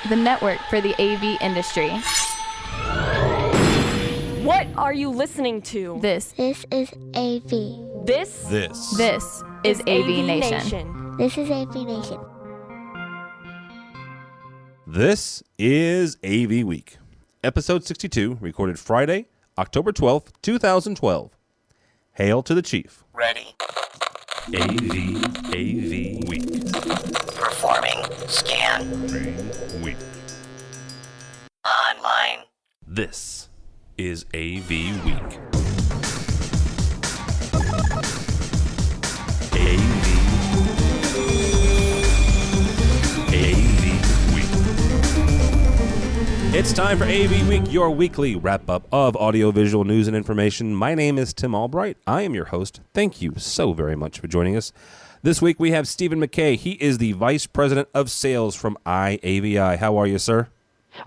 the network for the AV industry. What are you listening to? This is AV. This is AVNation. This is AVNation. This is AVWeek, episode 62, recorded Friday, October 12th, 2012. Hail to the Chief. Ready. AVWeek. Performing scan. Week. Online. This is AVWeek. It's time for AV Week, your weekly wrap-up of audiovisual news and information. My name is Tim Albright. I am your host. Thank you so very much for joining us. This week we have Stephen McKay. He is the Vice President of Sales from IAVI. How are you, sir?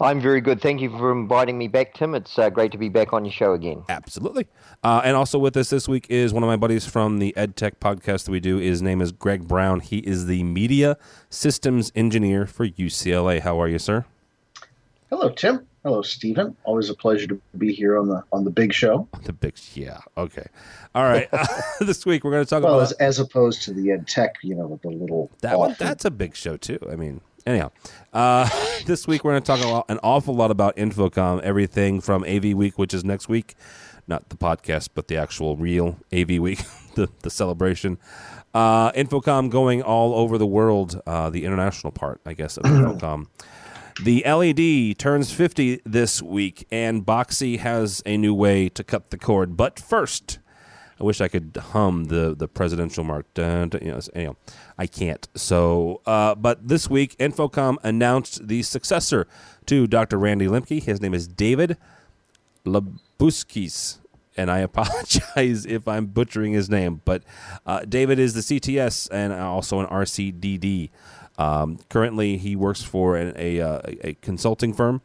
I'm very good. Thank you for inviting me back, Tim. It's great to be back on your show again. Absolutely. And also with us this week is one of my buddies from the EdTech podcast that we do. His name is Greg Brown. He is the Media Systems Engineer for UCLA. How are you, sir? Hello, Tim. Hello, Stephen. Always a pleasure to be here on the big show. Okay. All right. This week we're going to talk about as opposed to the Ed Tech, with the little that one. That's a big show too. I mean, anyhow, this week we're going to talk an awful lot about InfoComm, everything from AV Week, which is next week, not the podcast, but the actual real AV Week, the celebration. InfoComm going all over the world, the international part, I guess, of InfoComm. The LED turns 50 this week, and Boxy has a new way to cut the cord. But first, I wish I could hum the presidential mark. Anyhow, I can't. So, but this week, InfoComm announced the successor to Dr. Randy Lemke. His name is David Labuskes, and I apologize if I'm butchering his name. But David is the CTS and also an RCDD. Currently, he works for a consulting firm.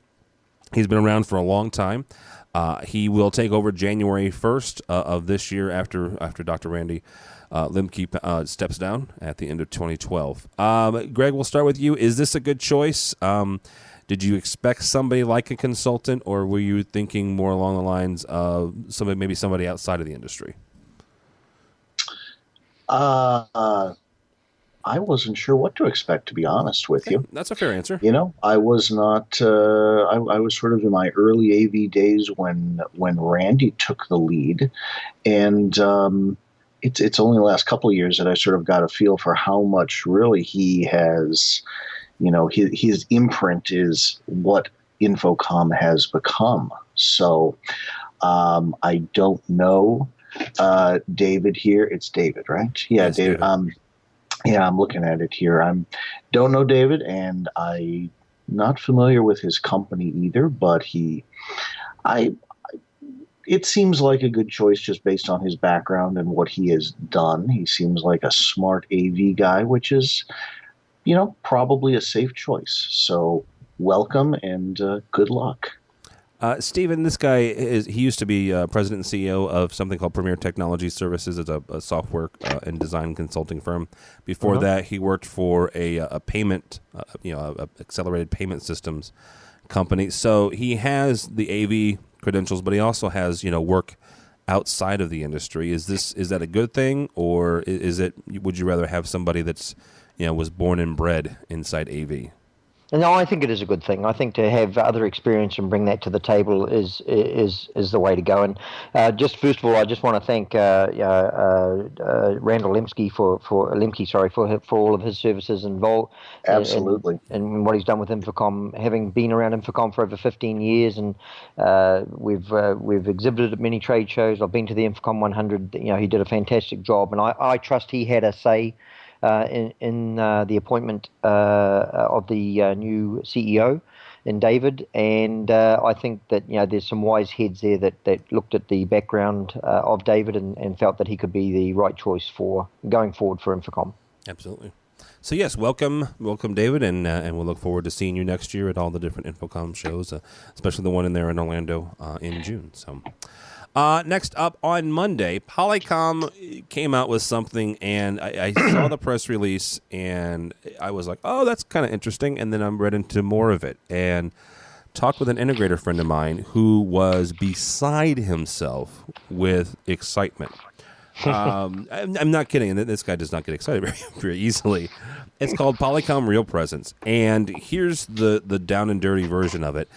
He's been around for a long time. He will take over January 1st of this year after Dr. Randy Lemke steps down at the end of 2012. Greg, we'll start with you. Is this a good choice? Did you expect somebody like a consultant, or were you thinking more along the lines of somebody outside of the industry? I wasn't sure what to expect, to be honest with you. That's a fair answer. I was not. I was sort of in my early AV days when Randy took the lead, and it's only the last couple of years that I sort of got a feel for how much really he has. His imprint is what InfoComm has become. So I don't know David here. It's David, right? Yeah, yes, David. Yeah, I'm looking at it here. Don't know David, and I'm not familiar with his company either. But it seems like a good choice just based on his background and what he has done. He seems like a smart AV guy, which is, probably a safe choice. So welcome and good luck. Stephen, this guy he used to be president and CEO of something called Premier Technology Services. It's a software and design consulting firm. Before that, he worked for a payment, accelerated payment systems company. So he has the AV credentials, but he also has work outside of the industry. Is that a good thing, or would you rather have somebody that's was born and bred inside AV? No, I think it is a good thing. I think to have other experience and bring that to the table is the way to go. And just first of all, I just want to thank Randall Lemke for all of his services involved. Absolutely. And what he's done with InfoComm, having been around InfoComm for over 15 years, and we've exhibited at many trade shows. I've been to the InfoComm 100. He did a fantastic job, and I trust he had a say in the appointment of the new CEO in David, and I think that there's some wise heads there that looked at the background of David and felt that he could be the right choice for going forward for InfoComm. Absolutely. So yes, welcome, David, and we'll look forward to seeing you next year at all the different InfoComm shows, especially the one in there in Orlando in June. So. Next up on Monday, Polycomm came out with something, and I saw the press release, and I was like, oh, that's kind of interesting. And then I read into more of it and talked with an integrator friend of mine who was beside himself with excitement. I'm not kidding, and this guy does not get excited very easily. It's called Polycomm Real Presence, and here's the down and dirty version of it.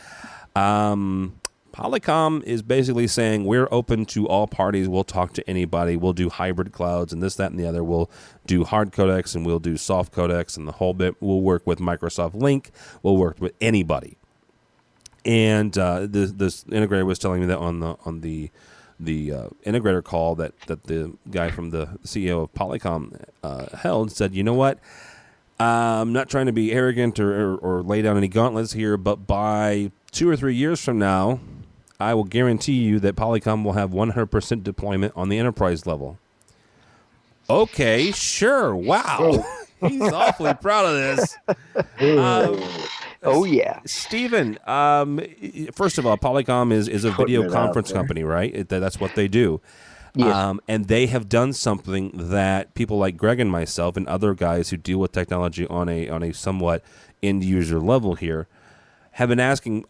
Polycomm is basically saying we're open to all parties. We'll talk to anybody. We'll do hybrid clouds and this, that, and the other. We'll do hard codecs and we'll do soft codecs and the whole bit. We'll work with Microsoft Link. We'll work with anybody. And this integrator was telling me that on the integrator call that the guy from the CEO of Polycomm held, said, you know what? I'm not trying to be arrogant or lay down any gauntlets here, but by 2 or 3 years from now, I will guarantee you that Polycomm will have 100% deployment on the enterprise level. Okay, sure. Wow. He's awfully proud of this. Oh, yeah. Stephen, first of all, Polycomm is a video conference company, right? That's what they do. Yes. And they have done something that people like Greg and myself and other guys who deal with technology on a somewhat end-user level here have been asking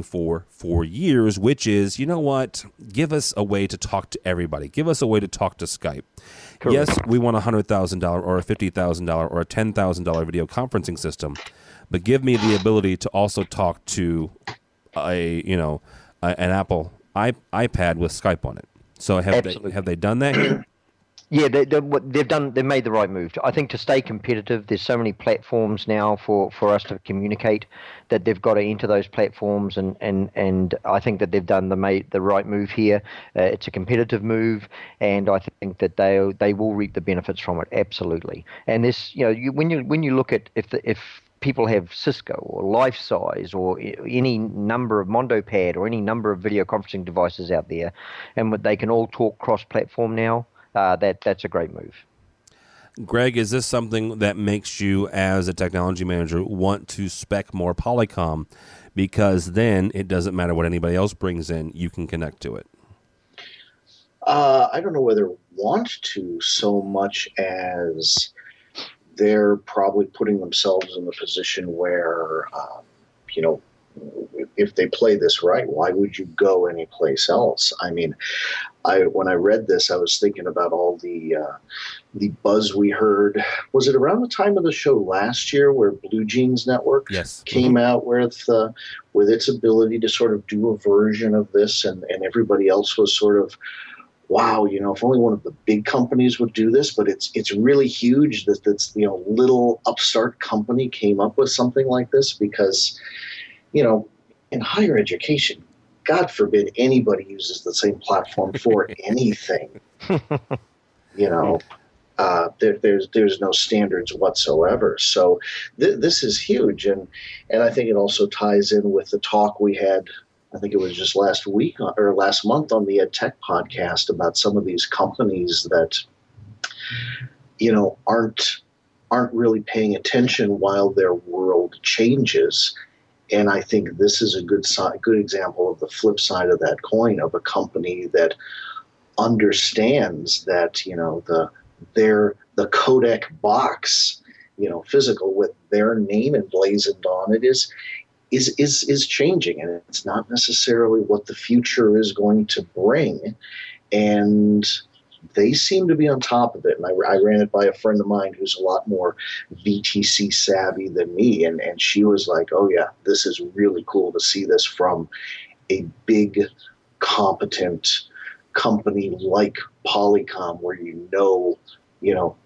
for years, which is, you know what? Give us a way to talk to everybody. Give us a way to talk to Skype. Correct. Yes, we want a $100,000 or a $50,000 or a $10,000 video conferencing system, but give me the ability to also talk to an Apple iPad with Skype on it. So have they done that here? Yeah, they've made the right move. I think to stay competitive, there's so many platforms now for us to communicate that they've got to enter those platforms, and I think that they've done the right move here. It's a competitive move, and I think that they will reap the benefits from it, absolutely. And this, when you look at if people have Cisco or LifeSize or any number of MondoPad or any number of video conferencing devices out there, and they can all talk cross-platform now, that's a great move. Greg, is this something that makes you, as a technology manager, want to spec more Polycomm? Because then it doesn't matter what anybody else brings in, you can connect to it. I don't know whether want to so much as they're probably putting themselves in the position where, if they play this right, why would you go anyplace else? I mean, when I read this, I was thinking about all the buzz we heard. Was it around the time of the show last year where Blue Jeans Network came out with its ability to sort of do a version of this, and everybody else was sort of, wow, if only one of the big companies would do this, but it's really huge that's little upstart company came up with something like this, because in higher education, God forbid anybody uses the same platform for anything. There's no standards whatsoever. So this is huge, and I think it also ties in with the talk we had. I think it was just last week or last month on the EdTech podcast about some of these companies that aren't really paying attention while their world changes. And I think this is a good example of the flip side of that coin, of a company that understands that the codec box, physical with their name emblazoned on it is changing, and it's not necessarily what the future is going to bring. And they seem to be on top of it. And I ran it by a friend of mine who's a lot more VTC savvy than me. And she was like, oh, yeah, this is really cool to see this from a big, competent company like Polycomm, where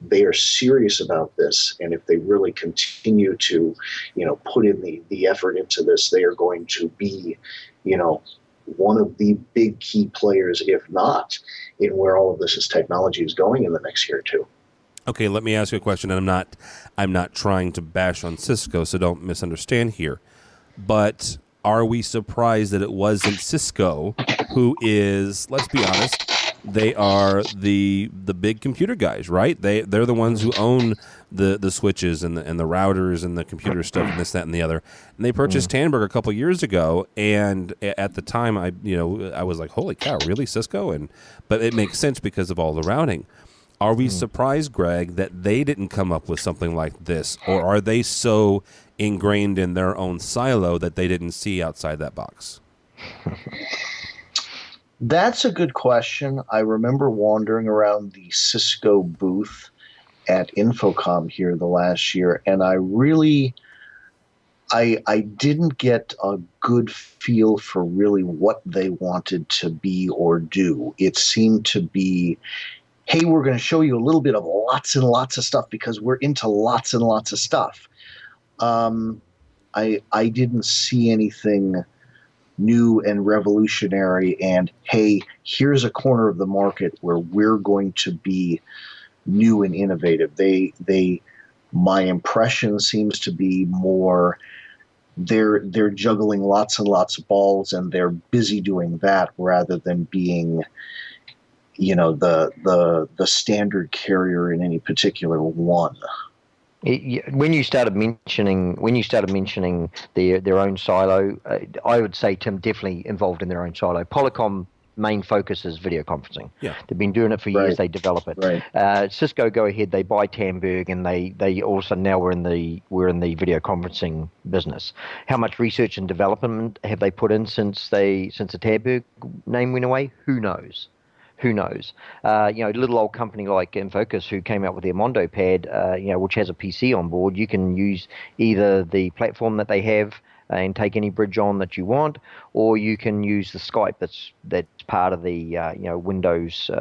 they are serious about this. And if they really continue to, put in the effort into this, they are going to be, one of the big key players, if not, in where all of this technology is going in the next year or two. Okay, let me ask you a question, and I'm not trying to bash on Cisco, so don't misunderstand here. But are we surprised that it wasn't Cisco, who is, let's be honest, they are the big computer guys, right? They're the ones who own the switches and the routers and the computer stuff and this, that, and the other. And they purchased Tandberg a couple years ago, and at the time, I was like, holy cow, really, Cisco? But it makes sense because of all the routing. Are we surprised, Greg, that they didn't come up with something like this, or are they so ingrained in their own silo that they didn't see outside that box? That's a good question. I remember wandering around the Cisco booth at InfoComm here the last year, and I didn't get a good feel for really what they wanted to be or do. It seemed to be, hey, we're going to show you a little bit of lots and lots of stuff because we're into lots and lots of stuff. I didn't see anything new and revolutionary and, hey, here's a corner of the market where we're going to be new and innovative. My impression seems to be more they're juggling lots and lots of balls and they're busy doing that rather than being, the standard carrier in any particular one. When you started mentioning their own silo, I would say, Tim, definitely involved in their own silo. Polycomm main focus is video conferencing. Yeah. They've been doing it for years. They develop it. Right. Cisco go ahead. They buy Tandberg, and they all of a sudden now we're in the video conferencing business. How much research and development have they put in since the Tandberg name went away? Who knows? Little old company like InfoComm, who came out with their Mondo Pad, which has a PC on board. You can use either the platform that they have and take any bridge on that you want, or you can use the Skype that's part of the Windows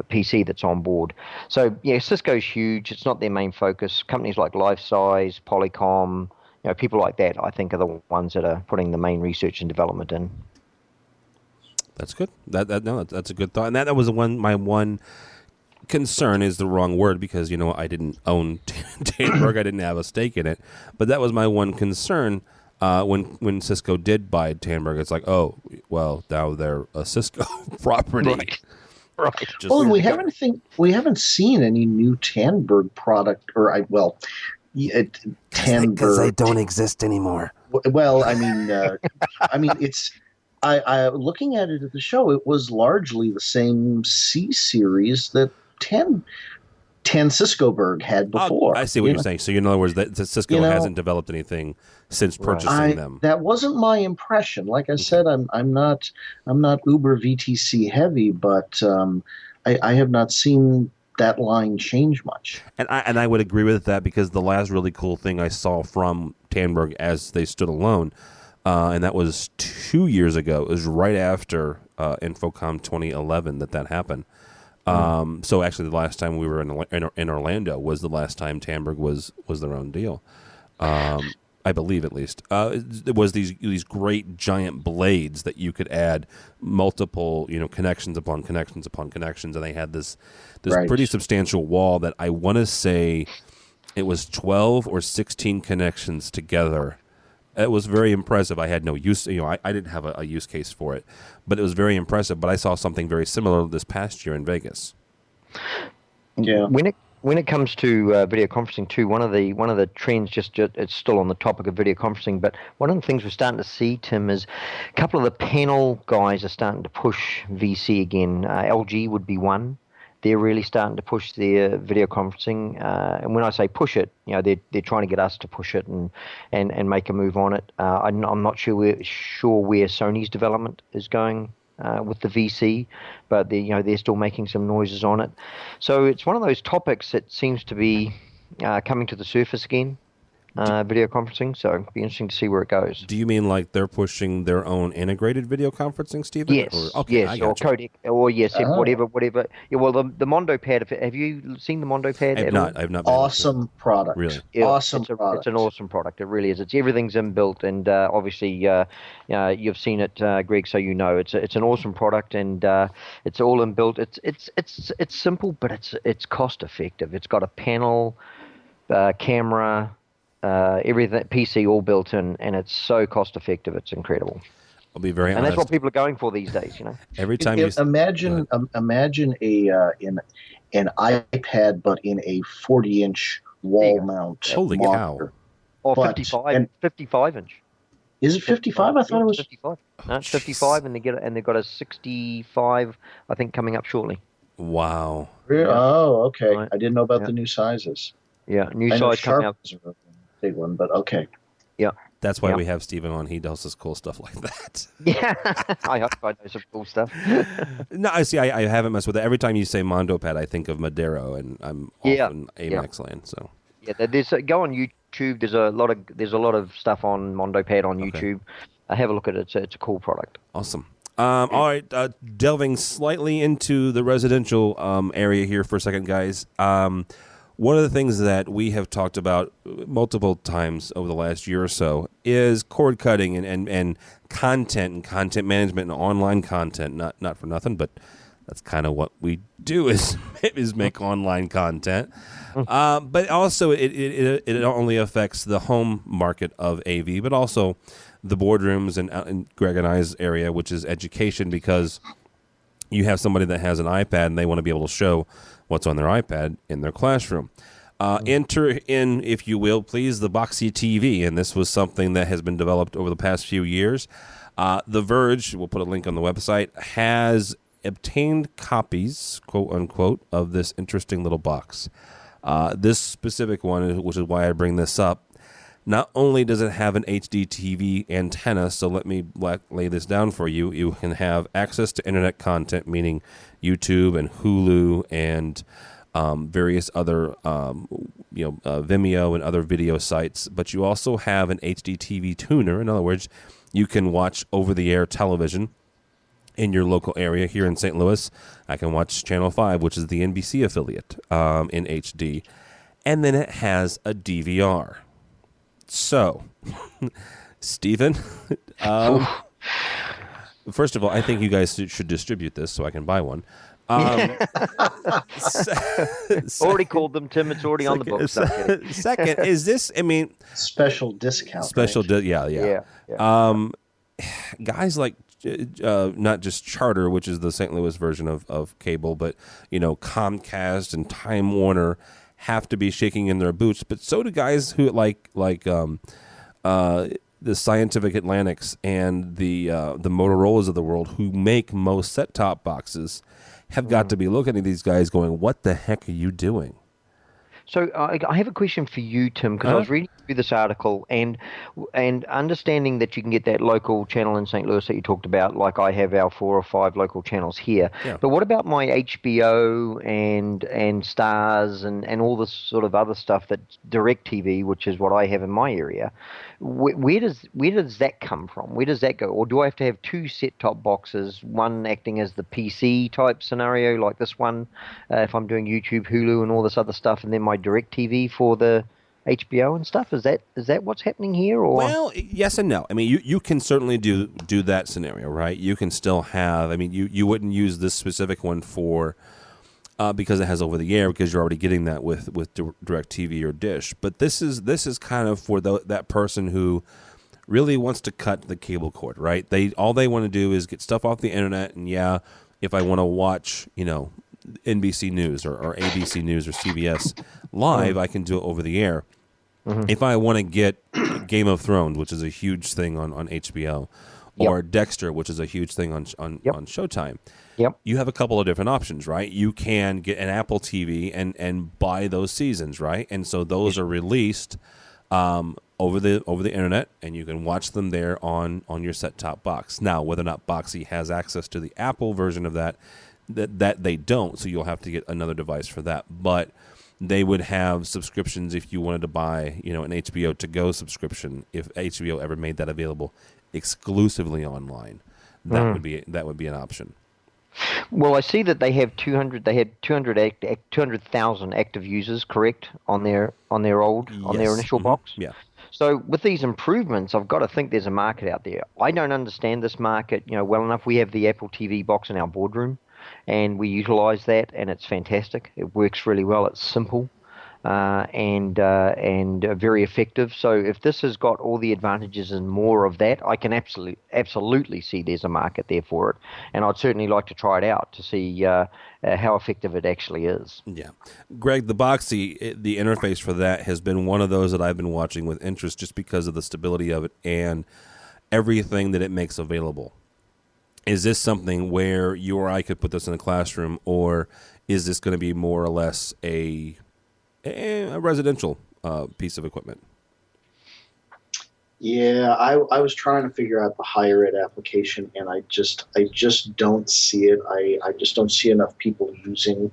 PC that's on board. So Cisco's huge. It's not their main focus. Companies like Lifesize, Polycomm, people like that, I think, are the ones that are putting the main research and development in. That's good. That's a good thought. And that was my one concern is the wrong word because I didn't own Tandberg. I didn't have a stake in it, but that was my one concern when Cisco did buy Tandberg. It's like, oh well, now they're a Cisco property. Right. We haven't seen any new Tandberg product Tandberg because they don't exist anymore. Well, I mean, it's. I looking at it at the show, it was largely the same C series that 10 Ciscoberg had before. I see what you're saying. So in other words, that Cisco hasn't developed anything since purchasing them. That wasn't my impression. Like I said, I'm not uber VTC heavy, but I have not seen that line change much. And I would agree with that because the last really cool thing I saw from Tandberg as they stood alone. And that was 2 years ago. It was right after InfoComm 2011 that happened. So actually, the last time we were in Orlando was the last time Tandberg was their own deal. I believe, at least. It was these great giant blades that you could add multiple connections upon connections upon connections, and they had this pretty substantial wall that I want to say it was 12 or 16 connections together. It was very impressive. I had no use, I didn't have a use case for it, but it was very impressive. But I saw something very similar this past year in Vegas. Yeah. When it comes to video conferencing too, one of the trends, just it's still on the topic of video conferencing, but one of the things we're starting to see, Tim, is a couple of the panel guys are starting to push VC again. LG would be one. They're really starting to push their video conferencing, and when I say push it, they're trying to get us to push it and make a move on it. I'm not sure where Sony's development is going with the VC, but they're still making some noises on it. So it's one of those topics that seems to be coming to the surface again. Video conferencing, so it'll be interesting to see where it goes. Do you mean like they're pushing their own integrated video conferencing, Stephen? Yes, or codec, or whatever. Yeah, well, the Mondo Pad. Have you seen the Mondo Pad? I've not. Awesome product. Really, awesome product. It's an awesome product. It really is. Everything's inbuilt, and obviously, you've seen it, Greg. So it's an awesome product, and it's all inbuilt. It's simple, but it's cost effective. It's got a panel, camera. Everything PC all built in, and it's so cost effective. It's incredible. I'll be very honest. And that's what people are going for these days. Every time imagine an iPad, but in a 40-inch wall mount Holy monitor. cow. Or But- 55 inch. Is it 55? I thought it was. 55. No, it's 55, and they've got a 65, I think, coming up shortly. Wow. Really? Yeah. Oh, okay. Right. I didn't know about Yeah. the new sizes. Yeah, new I know size coming Sharp up. is a big one, but okay. Yeah. That's why Yeah. we have Steven on. He does this cool stuff like that. Yeah, I hope I know some cool stuff. No, I see. I haven't messed with it. Every time you say MondoPad, I think of Madero, and I'm Yeah. often Amex land. So Yeah, go on YouTube. There's a lot of stuff on MondoPad on YouTube. Have a look at it. It's a cool product. awesome. All right, delving slightly into the residential area here for a second, guys. One of the things that we have talked about multiple times over the last year or so is cord cutting and content management and online content. Not for nothing, but that's kind of what we do is make online content. But also it not only affects the home market of AV, but also the boardrooms and Greg and I's area, which is education, because you have somebody that has an iPad and they want to be able to show what's on their iPad in their classroom. Enter in, if you will, please, the Boxy TV, and this was something that has been developed over the past few years. The Verge, we'll put a link on the website, has obtained copies, quote unquote, of this interesting little box. This specific one, which is why I bring this up, not only does it have an HD TV antenna, so let me lay this down for you. You can have access to internet content, meaning YouTube and Hulu and various other, Vimeo and other video sites. But you also have an HD TV tuner. In other words, you can watch over-the-air television in your local area. Here in St. Louis, I can watch Channel 5, which is the NBC affiliate, in HD. And then it has a DVR. So, Stephen, first of all, I think you guys should distribute this so I can buy one. Already called them, Tim. It's already on the books. Second, is this, Special discount. special, right? yeah. Guys like, not just Charter, which is the St. Louis version of cable, but, Comcast and Time Warner have to be shaking in their boots, but so do guys who like the Scientific Atlantics and the Motorola's of the world, who make most set-top boxes, have got to be looking at these guys going, what the heck are you doing? So I have a question for you, Tim, because I was reading through this article and understanding that you can get that local channel in St. Louis that you talked about, like I have our 4 or 5 local channels here. Yeah. But what about my HBO and Stars and all this sort of other stuff, that DirecTV, which is what I have in my area? Where does that come from? Where does that go? Or do I have to have 2 set-top boxes, one acting as the PC type scenario like this one, if I'm doing YouTube, Hulu, and all this other stuff, and then my DirecTV for the HBO and stuff? Is that what's happening here? Or well, yes and no. You can certainly do that scenario, right? You can still have. You wouldn't use this specific one for because it has over the air, because you're already getting that with DirecTV or Dish. But this is kind of for that person who really wants to cut the cable cord, right? All they want to do is get stuff off the internet, and if I want to watch, NBC News or ABC News or CBS Live, I can do it over the air. Mm-hmm. If I want to get Game of Thrones, which is a huge thing on HBO, or Dexter, which is a huge thing on Showtime, you have a couple of different options, right? You can get an Apple TV and buy those seasons, right? And so those are released over the internet, and you can watch them there on your set-top box. Now, whether or not Boxy has access to the Apple version of that they don't, so you'll have to get another device for that. But they would have subscriptions if you wanted to buy, an HBO to go subscription. If HBO ever made that available exclusively online, that would be an option. Well, I see that they have 200,000 active users, correct, on their initial box. Yeah. So with these improvements, I've got to think there's a market out there. I don't understand this market, well enough. We have the Apple TV box in our boardroom, and we utilize that, and it's fantastic. It works really well. It's simple. and very effective. So if this has got all the advantages and more of that, I can absolutely see there's a market there for it, and I'd certainly like to try it out to see how effective it actually is. Yeah. Greg, the Boxy, the interface for that has been one of those that I've been watching with interest just because of the stability of it and everything that it makes available. Is this something where you or I could put this in a classroom, or is this going to be more or less a residential piece of equipment? Yeah, I was trying to figure out the higher ed application, and I just don't see it. I just don't see enough people using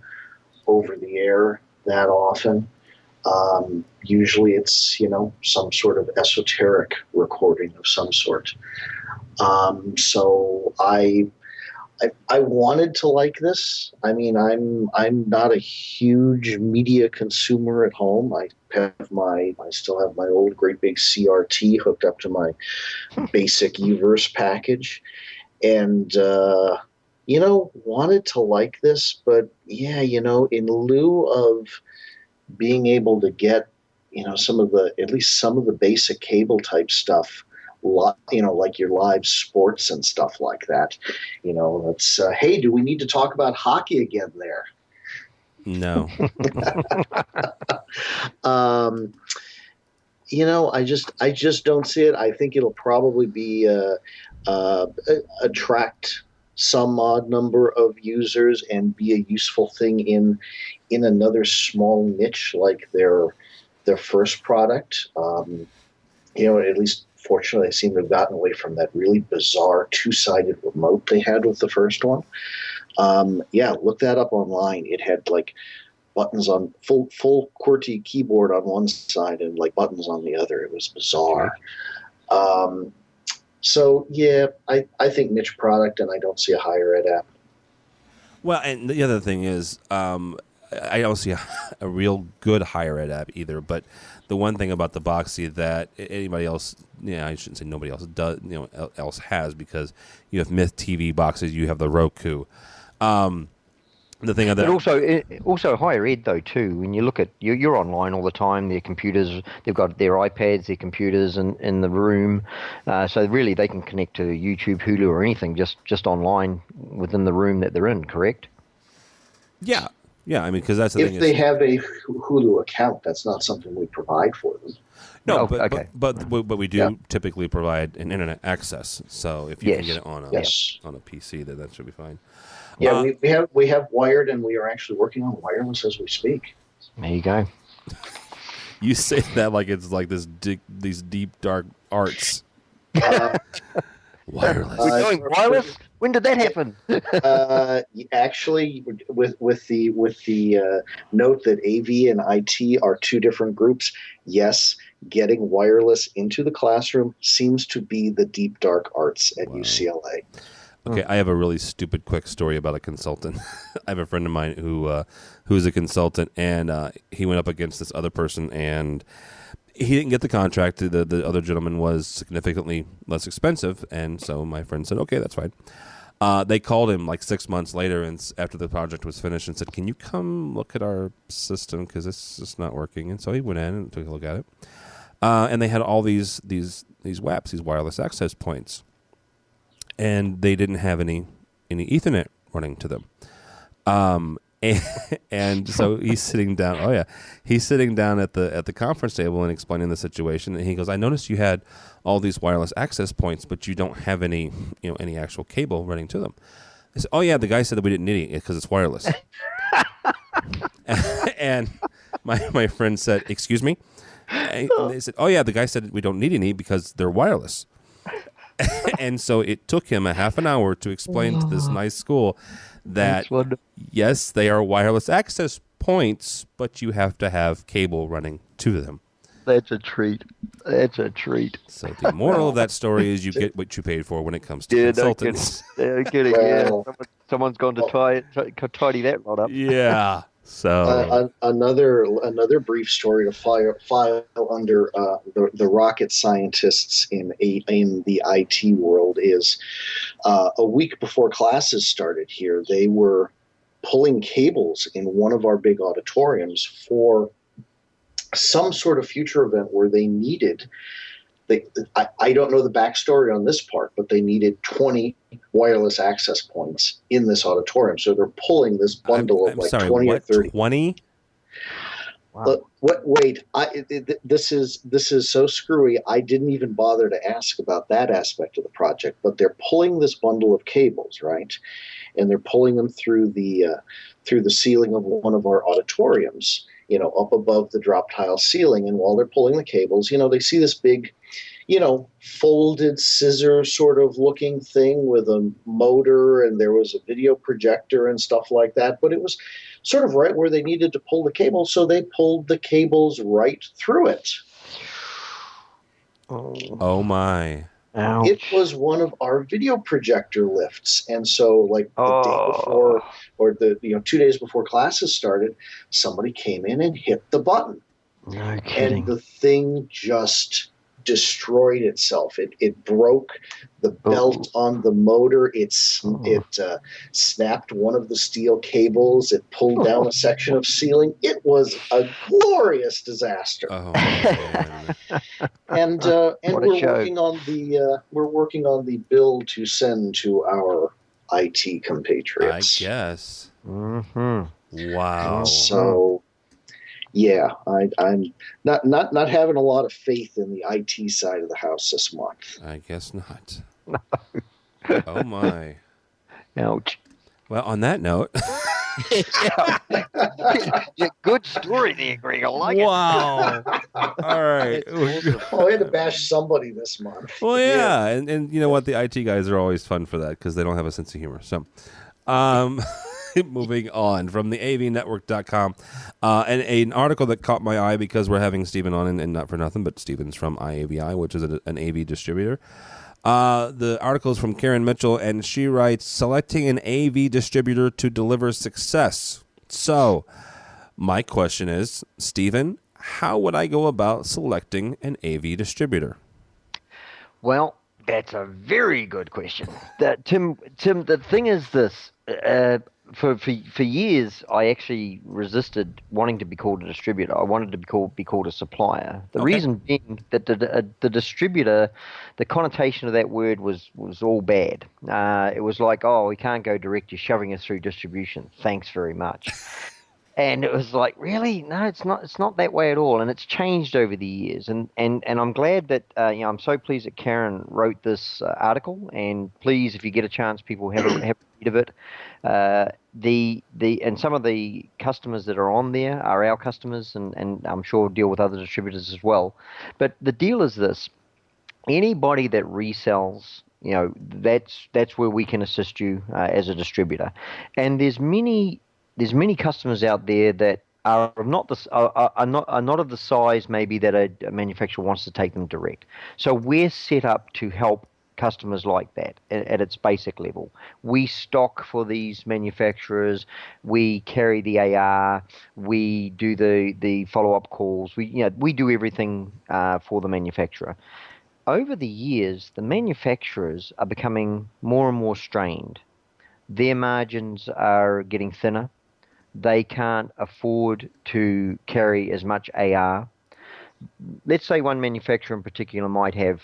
over the air that often. Usually it's, some sort of esoteric recording of some sort. So I wanted to like this. I mean, I'm not a huge media consumer at home. I still have my old great big CRT hooked up to my basic Uverse package, and wanted to like this, but yeah, in lieu of being able to get at least some of the basic cable type stuff, like your live sports and stuff like that. Let's hey, do we need to talk about hockey again there? No. I just don't see it. I think it'll probably be attract some odd number of users and be a useful thing in another small niche like their first product. At least fortunately, they seem to have gotten away from that really bizarre two-sided remote they had with the first one. Look that up online. It had like buttons on full QWERTY keyboard on one side and like buttons on the other. It was bizarre. So yeah, I think niche product, and I don't see a higher ed app. Well, and the other thing is, I don't see a real good higher ed app either. But the one thing about the Boxy that anybody else, I shouldn't say nobody else does, else has, because you have Myth TV boxes, you have the Roku. The thing but also higher ed though too. When you look at you're online all the time. Their computers, they've got their iPads, their computers in the room. So really, they can connect to YouTube, Hulu, or anything just online within the room that they're in. Correct? Yeah. I mean, because that's the thing. If they have a Hulu account, that's not something we provide for them. No, but we do typically provide an internet access. So if you can get it on a PC, then that should be fine. Yeah, we have wired, and we are actually working on wireless as we speak. There you go. You say that like it's like these deep dark arts. Wireless. We're going wireless. When did that happen? Actually, with the note that AV and IT are two different groups. Yes, getting wireless into the classroom seems to be the deep dark arts at UCLA. Okay, I have a really stupid quick story about a consultant. I have a friend of mine who's a consultant, and he went up against this other person, and he didn't get the contract. The other gentleman was significantly less expensive, and so my friend said, okay, that's fine. They called him like 6 months later, and after the project was finished, and said, can you come look at our system, because it's just not working. And so he went in and took a look at it. And they had all these WAPs, these wireless access points. And they didn't have any Ethernet running to them. And so he's sitting down. He's sitting down at the conference table and explaining the situation. And he goes, "I noticed you had all these wireless access points, but you don't have any actual cable running to them." I said, "Oh yeah, the guy said that we didn't need it because it's wireless." And my friend said, "Excuse me?" And they said, "Oh yeah, the guy said we don't need any because they're wireless." And so it took him a half an hour to explain to this nice school that, yes, they are wireless access points, but you have to have cable running to them. That's a treat. So the moral of that story is you get what you paid for when it comes to consultants. No kidding. Yeah. Someone's going to tidy that right up. Yeah. So another brief story to file under the rocket scientists in the IT world is a week before classes started here, they were pulling cables in one of our big auditoriums for some sort of future event where they needed. I don't know the backstory on this part, but they needed 20 wireless access points in this auditorium. So they're pulling this bundle of 20 or 30. 20? Wow. Wait! This is so screwy. I didn't even bother to ask about that aspect of the project. But they're pulling this bundle of cables, right? And they're pulling them through the ceiling of one of our auditoriums, up above the drop tile ceiling. And while they're pulling the cables, they see this big, folded scissor sort of looking thing with a motor, and there was a video projector and stuff like that. But it was sort of right where they needed to pull the cable, so they pulled the cables right through it. Oh my. Ouch. It was one of our video projector lifts. And so the day before, or 2 days before classes started, somebody came in and hit the button. No kidding. And the thing just destroyed itself. It broke the belt on the motor. It snapped one of the steel cables. It pulled down a section of ceiling. It was a glorious disaster. Oh man. And we're working on the bill to send to our IT compatriots. I guess. Mm-hmm. Wow. So, yeah, I'm not having a lot of faith in the IT side of the house this month. I guess not. No. Oh my. Ouch. Well, on that note. Yeah, good story there, Greg. I like Wow. All right. Oh, I had to bash somebody this month. Well, yeah. And you know what? The IT guys are always fun for that because they don't have a sense of humor. So, moving on from the avnetwork.com, and an article that caught my eye because we're having Stephen on, and not for nothing, but Stephen's from IAVI, which is an AV distributor. The article is from Karen Mitchell, and she writes, selecting an AV distributor to deliver success. So, my question is, Stephen, how would I go about selecting an AV distributor? Well, that's a very good question. Tim, the thing is this. For years, I actually resisted wanting to be called a distributor. I wanted to be called a supplier. The reason being that the distributor, the connotation of that word was all bad. It was like, oh, we can't go direct. You're shoving us through distribution. Thanks very much. And it was like, really? No, it's not that way at all. And it's changed over the years. And I'm glad that, I'm so pleased that Karen wrote this article. And please, if you get a chance, people have a read of it. And some of the customers that are on there are our customers, and I'm sure deal with other distributors as well. But the deal is this: anybody that resells, that's where we can assist you as a distributor. And there's many customers out there that are not of the size maybe that a manufacturer wants to take them direct. So we're set up to help customers like that at its basic level. We stock for these manufacturers. We carry the AR. We do the follow-up calls. We do everything for the manufacturer. Over the years, the manufacturers are becoming more and more strained. Their margins are getting thinner. They can't afford to carry as much AR. Let's say one manufacturer in particular might have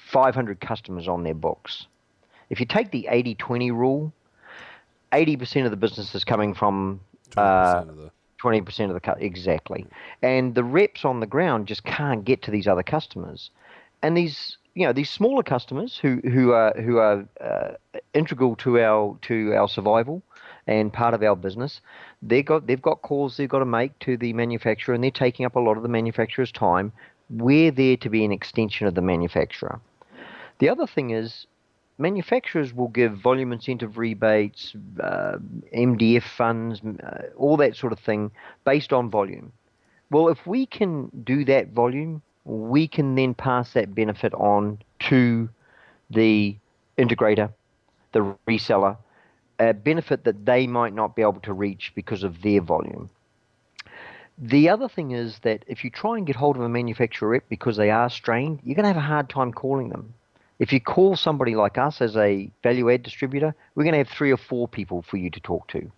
500 customers on their books. If you take the 80-20 rule, 80% of the business is coming from 20% of the exactly. And the reps on the ground just can't get to these other customers. And these smaller customers who are integral to our survival and part of our business, they've got calls they've got to make to the manufacturer, and they're taking up a lot of the manufacturer's time. We're there to be an extension of the manufacturer. The other thing is, manufacturers will give volume incentive rebates, MDF funds, all that sort of thing based on volume. Well, if we can do that volume, we can then pass that benefit on to the integrator, the reseller, a benefit that they might not be able to reach because of their volume. The other thing is that if you try and get hold of a manufacturer rep because they are strained, you're going to have a hard time calling them. If you call somebody like us as a value-add distributor, we're going to have 3 or 4 people for you to talk to.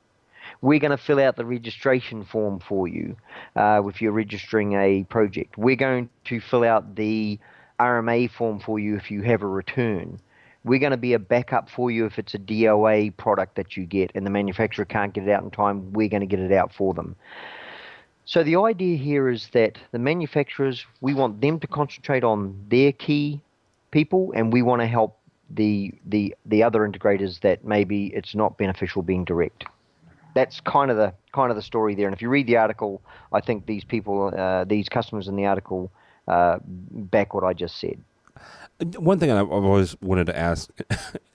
We're going to fill out the registration form for you if you're registering a project. We're going to fill out the RMA form for you if you have a return. We're going to be a backup for you if it's a DOA product that you get and the manufacturer can't get it out in time. We're going to get it out for them. So the idea here is that the manufacturers, we want them to concentrate on their key people, and we want to help the other integrators that maybe it's not beneficial being direct. That's kind of the story there. And if you read the article, I think these people, these customers in the article, back what I just said. One thing I've always wanted to ask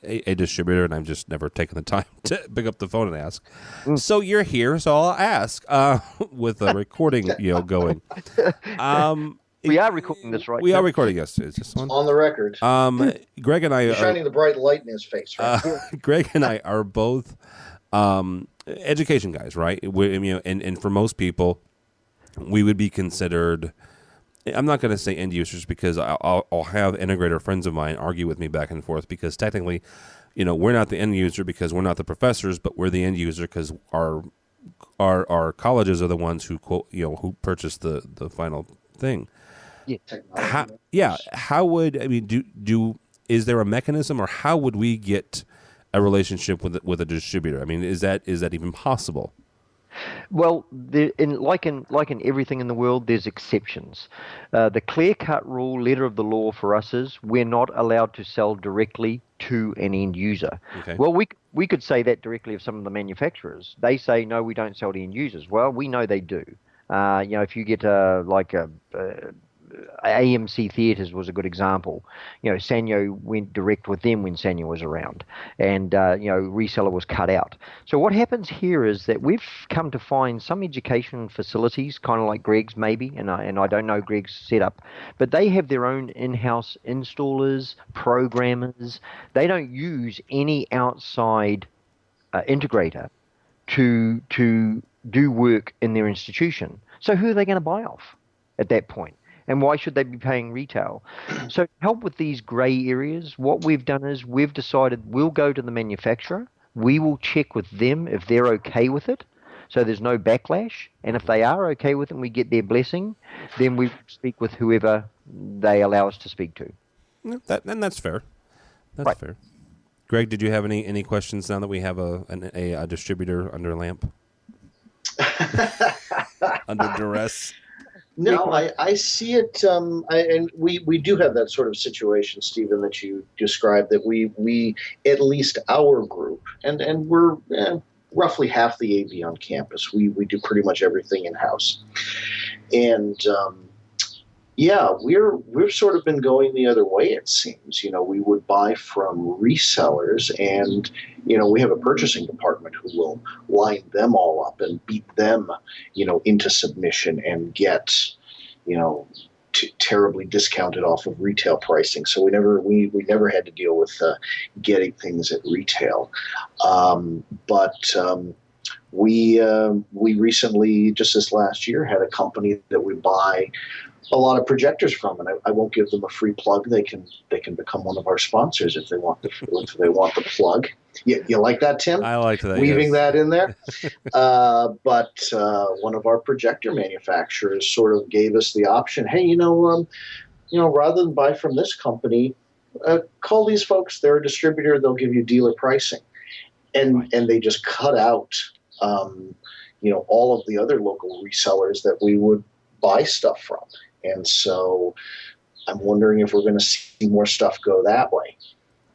a distributor, and I've just never taken the time to pick up the phone and ask. So you're here, so I'll ask with a recording, going. We are recording this, right? We are recording, yes. Is this one? On the record. Greg and I You're shining the bright light in his face, right? Greg and I are both education guys, right? And for most people, we would be considered, I'm not going to say end users because I'll have integrator friends of mine argue with me back and forth because technically, we're not the end user because we're not the professors, but we're the end user because our colleges are the ones who who purchase the final thing. Yeah. How would is there a mechanism, or how would we get a relationship with a distributor? I mean, is that even possible? Well, like in everything in the world, there's exceptions. The clear-cut rule, letter of the law for us is we're not allowed to sell directly to an end user. Okay. Well, we could say that directly of some of the manufacturers. They say, no, we don't sell to end users. Well, we know they do. If you get AMC Theatres was a good example. Sanyo went direct with them when Sanyo was around, and reseller was cut out. So what happens here is that we've come to find some education facilities, kind of like Greg's maybe, and I don't know Greg's setup, but they have their own in-house installers, programmers. They don't use any outside integrator to do work in their institution. So who are they going to buy off at that point? And why should they be paying retail? So to help with these gray areas, what we've done is we've decided we'll go to the manufacturer. We will check with them if they're okay with it, so there's no backlash. And if they are okay with it and we get their blessing, then we speak with whoever they allow us to speak to. And that's fair. That's right. Fair. Greg, did you have any questions now that we have a distributor under a lamp? Under duress? No, I see it, and we do have that sort of situation, Stephen, that you described, that we at least our group, and we're roughly half the AV on campus. We do pretty much everything in-house. And, we've sort of been going the other way, it seems. We would buy from resellers, and, we have a purchasing department who will line them all up and beat them, into submission and get, terribly discounted off of retail pricing. So we never had to deal with getting things at retail. We recently, just this last year, had a company that we buy a lot of projectors from, and I won't give them a free plug. They can become one of our sponsors if they want the plug. You like that, Tim? I like that. Weaving yes. that in there. But one of our projector manufacturers sort of gave us the option. Hey, rather than buy from this company, call these folks. They're a distributor. They'll give you dealer pricing, and they just cut out, all of the other local resellers that we would buy stuff from. And so I'm wondering if we're going to see more stuff go that way.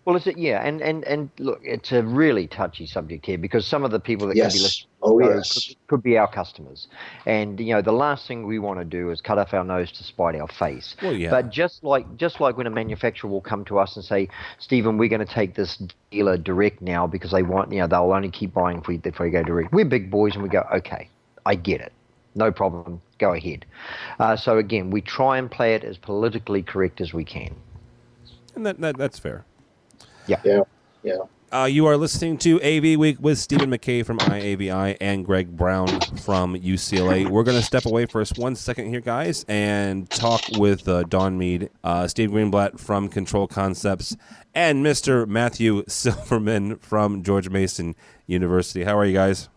Well, and look, it's a really touchy subject here because some of the people that could be listening could be our customers. And, the last thing we want to do is cut off our nose to spite our face. Well, yeah. But just like when a manufacturer will come to us and say, Stephen, we're going to take this dealer direct now because they want, they'll only keep buying if we go direct. We're big boys and we go, okay, I get it. No problem. Go ahead. So again, we try and play it as politically correct as we can. And that's fair. Yeah. You are listening to AV Week with Stephen McKay from IAVI and Greg Brown from UCLA. We're going to step away for us 1 second here, guys, and talk with Don Meade, Steve Greenblatt from Control Concepts, and Mr. Matthew Silverman from George Mason University. How are you guys?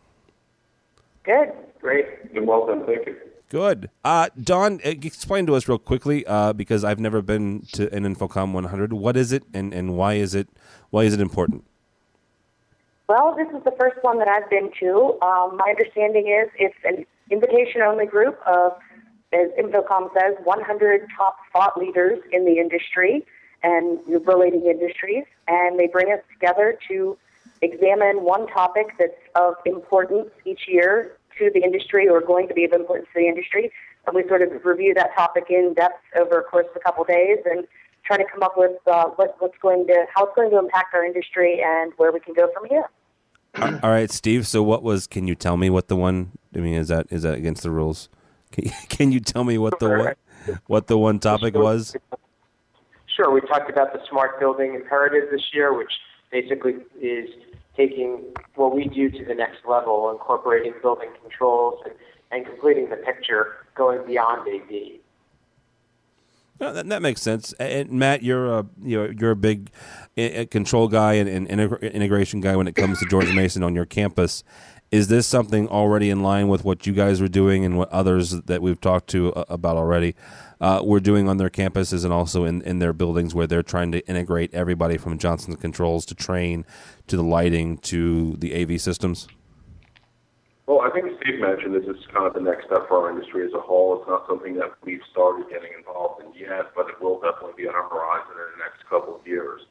Good. Great. And welcome. Thank you. Good. Dawn, explain to us real quickly, because I've never been to an InfoComm 100. What is it, and why is it important? Well, this is the first one that I've been to. My understanding is it's an invitation-only group of, as InfoComm says, 100 top thought leaders in the industry and relating industries, and they bring us together to examine one topic that's of importance each year to the industry or going to be of importance to the industry. And we sort of review that topic in depth over a course of a couple of days and try to come up with how it's going to impact our industry and where we can go from here. All right, Steve. So can you tell me what the one, is that against the rules? Can you tell me what the one topic was? Sure. We talked about the smart building imperative this year, which basically is taking what we do to the next level, incorporating building controls and completing the picture, going beyond AV. No, that makes sense. And Matt, you're a big control guy and integration guy when it comes to George Mason on your campus. Is this something already in line with what you guys were doing and what others that we've talked to about already were doing on their campuses and also in their buildings, where they're trying to integrate everybody from Johnson Controls to Trane to the lighting to the AV systems? Well, I think Steve mentioned this is kind of the next step for our industry as a whole. It's not something that we've started getting involved in yet, but it will definitely be on our horizon in the next couple of years.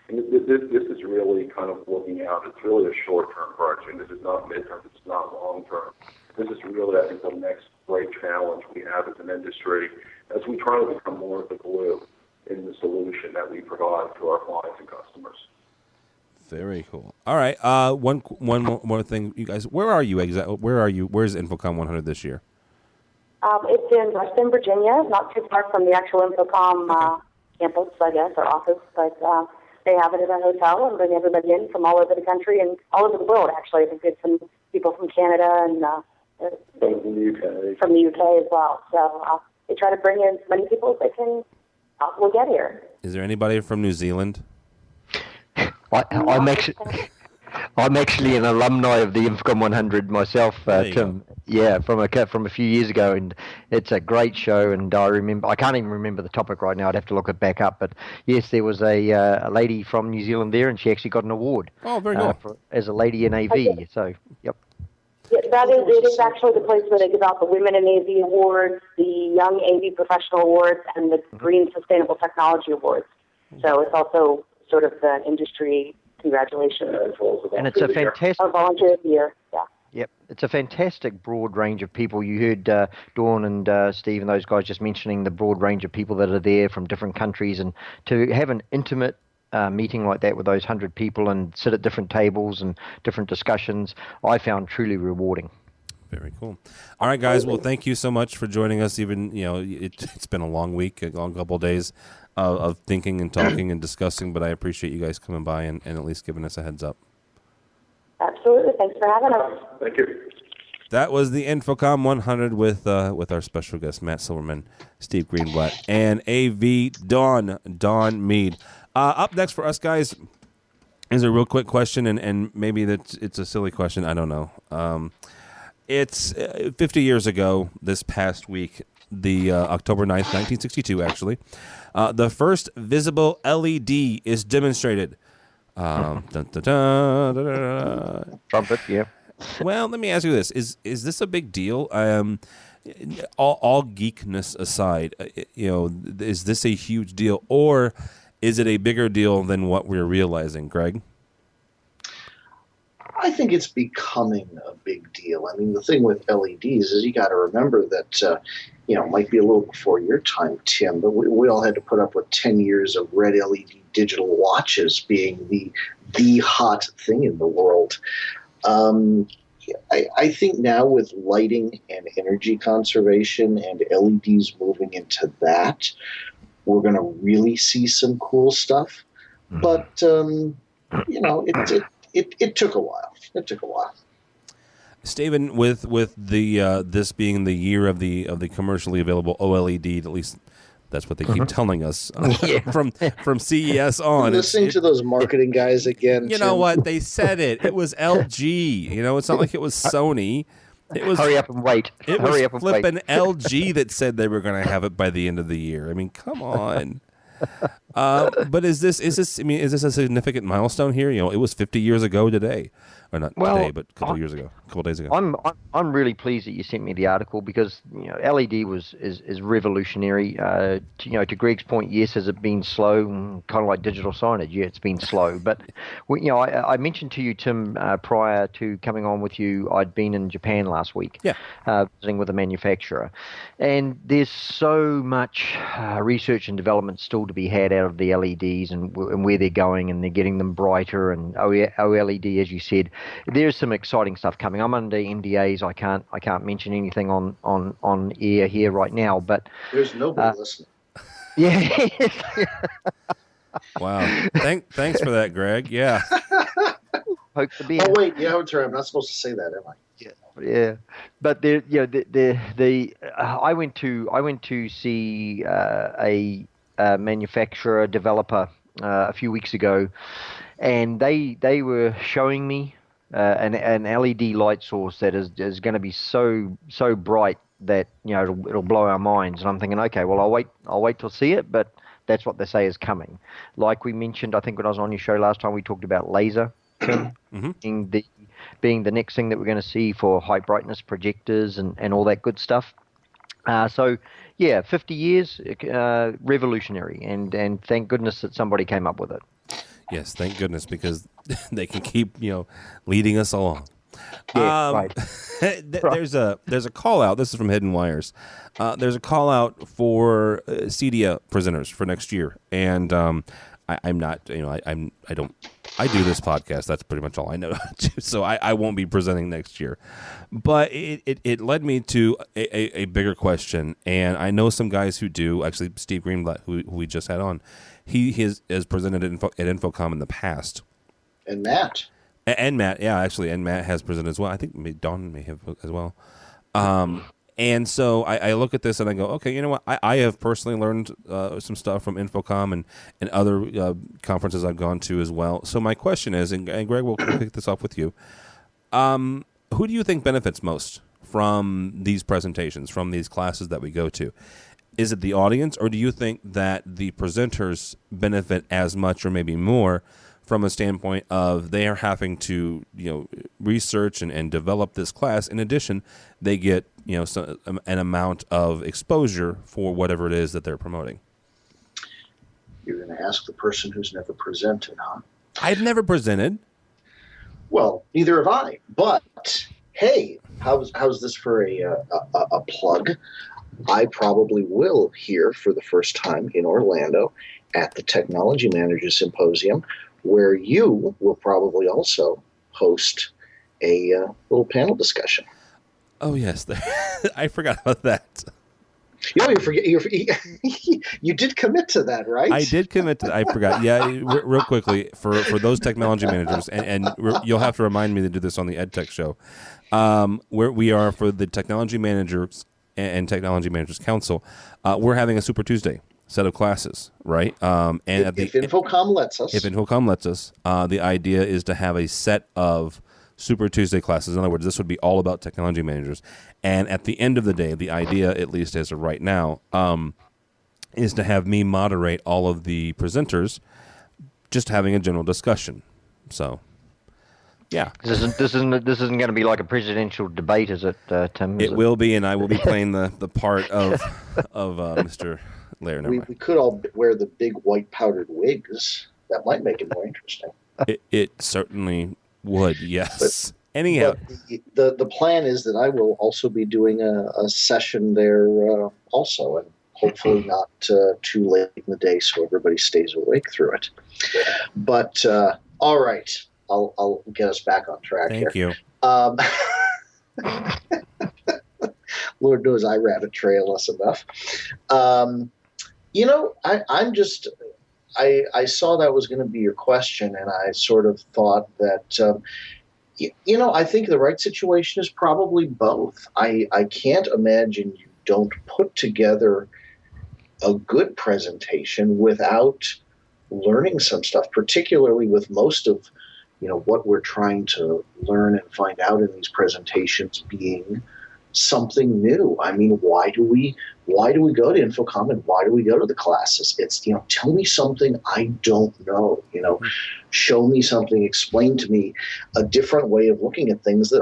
And this is really kind of looking out. It's really a short-term project. This is not mid-term. This is not long-term. This is really, I think, the next great challenge we have as an industry as we try to become more of the glue in the solution that we provide to our clients and customers. Very cool. All right. One more thing, you guys. Where are you exactly? Where are you? Where's InfoComm 100 this year? It's in Reston, Virginia, not too far from the actual InfoComm campus, I guess, or office. But they have it at a hotel and bring everybody in from all over the country and all over the world, actually. I think there's some people from Canada and from the UK as well. So they try to bring in as many people as they can will get here. Is there anybody from New Zealand? I'm actually an alumni of the InfoComm 100 myself, Tim. Yeah, from a few years ago, and it's a great show. And I can't even remember the topic right now. I'd have to look it back up. But yes, there was a lady from New Zealand there, and she actually got an award. Oh, very cool. As a lady in AV. Okay. So, yep. Yeah, it is actually the place where they give out the Women in AV Awards, the Young AV Professional Awards, and the Green Sustainable Technology Awards. So it's also sort of the industry congratulations. And it's a fantastic volunteer of the year. Yeah. Yep, it's a fantastic broad range of people. You heard Dawn and Steve and those guys just mentioning the broad range of people that are there from different countries, and to have an intimate meeting like that with those 100 people and sit at different tables and different discussions, I found truly rewarding. Very cool. All right, guys. Well, thank you so much for joining us. Even it's been a long week, a long couple of days of thinking and talking and discussing, but I appreciate you guys coming by and at least giving us a heads up. Absolutely. Thanks for having us. Thank you. That was the InfoComm 100 with our special guest, Matt Silverman, Steve Greenblatt, and AV Dawn Meade. Up next for us, guys, is a real quick question, and maybe it's a silly question. I don't know. It's 50 years ago this past week, the October 9th, 1962, actually. The first visible LED is demonstrated. Dun, dun, dun, dun, dun, dun. Trumpet, yeah. Well, let me ask you this: Is this a big deal? All geekness aside, is this a huge deal, or is it a bigger deal than what we're realizing, Greg? I think it's becoming a big deal. I mean, the thing with LEDs is you got to remember that, it might be a little before your time, Tim, but we all had to put up with 10 years of red LED digital watches being the hot thing in the world. I think now with lighting and energy conservation and LEDs moving into that, we're going to really see some cool stuff. Mm-hmm. But, It took a while. Steven, with the this being the year of the commercially available OLED, at least that's what they keep telling us from CES on. I'm listening to those marketing guys again. You know what? They said it. It was LG. It's not like it was Sony. It was hurry up and wait. It hurry was up and wait. flipping LG that said they were going to have it by the end of the year. I mean, come on. But is this a significant milestone here? You know, it was 50 years ago today. Or not today, but a couple days ago. I'm really pleased that you sent me the article because LED is revolutionary. To Greg's point, yes, has it been slow? Kind of like digital signage, yeah, it's been slow. But I mentioned to you, Tim, prior to coming on with you, I'd been in Japan last week, visiting with a manufacturer, and there's so much research and development still to be had out of the LEDs and where they're going, and they're getting them brighter and OLED, as you said. There's some exciting stuff coming. I'm under NDAs. I can't mention anything on air here right now. But there's nobody listening. Yeah. Wow. Thanks for that, Greg. Yeah. Hope to be. Oh wait, I'm not supposed to say that, am I? Yeah. But I went to see a manufacturer developer a few weeks ago, and they were showing me an LED light source that is going to be so bright that it'll blow our minds. And I'm thinking, okay, well I'll wait till see it, but that's what they say is coming. Like we mentioned, I think when I was on your show last time, we talked about laser being the next thing that we're going to see for high brightness projectors and all that good stuff. So yeah, 50 years, revolutionary, and thank goodness that somebody came up with it. Yes, thank goodness, because they can keep leading us along. Yeah, right. There's a call out. This is from Hidden Wires. There's a call out for CEDIA presenters for next year, and I'm not. I do this podcast. That's pretty much all I know how to do. So I won't be presenting next year. But it led me to a bigger question, and I know some guys who do. Actually, Steve Greenblatt, who we just had on, he has presented at InfoComm in the past. And Matt. And Matt, yeah, actually, and Matt has presented as well. I think Don may have as well. And so I look at this and I go, okay, you know what? I have personally learned some stuff from InfoComm and other conferences I've gone to as well. So my question is, and Greg, we'll pick this up with you. Who do you think benefits most from these presentations, from these classes that we go to? Is it the audience, or do you think that the presenters benefit as much or maybe more from a standpoint of they are having to research and develop this class? In addition, they get an amount of exposure for whatever it is that they're promoting. You're going to ask the person who's never presented, huh? I've never presented. Well, neither have I. But hey, how's this for a plug? I probably will hear for the first time in Orlando at the Technology Managers Symposium, where you will probably also host a little panel discussion. Oh yes, I forgot about that. You did commit to that, right? I did commit to that. I forgot. Yeah, real quickly, for those technology managers, and you'll have to remind me to do this on the EdTech show, where we are for the technology managers and Technology Managers Council, we're having a Super Tuesday set of classes, right? And if InfoComm lets us. If InfoComm lets us, the idea is to have a set of Super Tuesday classes. In other words, this would be all about technology managers. And at the end of the day, the idea, at least as of right now, is to have me moderate all of the presenters, just having a general discussion. So, yeah. This isn't going to be like a presidential debate, is it, Tim? It will be, and I will be playing the part of Mr. Laird. We could all wear the big white powdered wigs. That might make it more interesting. It certainly would, yes. Anyhow, the plan is that I will also be doing a session there also, and hopefully not too late in the day so everybody stays awake through it. But all right, I'll get us back on track Thank here. you. Lord knows I rabbit trail us enough. I saw that was going to be your question, and I sort of thought that, I think the right situation is probably both. I can't imagine you don't put together a good presentation without learning some stuff, particularly with most of what we're trying to learn and find out in these presentations being something new. I mean, why do we go to InfoComm and why do we go to the classes? It's, tell me something I don't know, show me something, explain to me a different way of looking at things that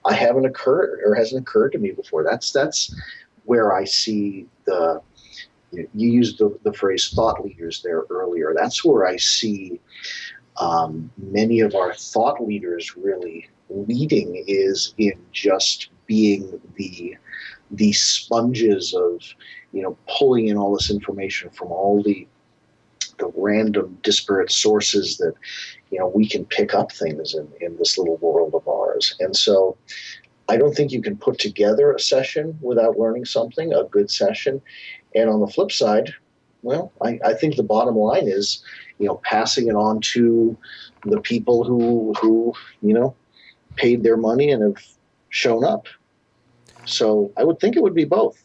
hasn't occurred to me before. That's where I see you used the phrase thought leaders there earlier. That's where I see many of our thought leaders really leading, is in just being the sponges of, pulling in all this information from all the random disparate sources that, we can pick up things in this little world of ours. And so I don't think you can put together a session without learning something, a good session. And on the flip side, well, I think the bottom line is, passing it on to the people who paid their money and have shown up. So I would think it would be both.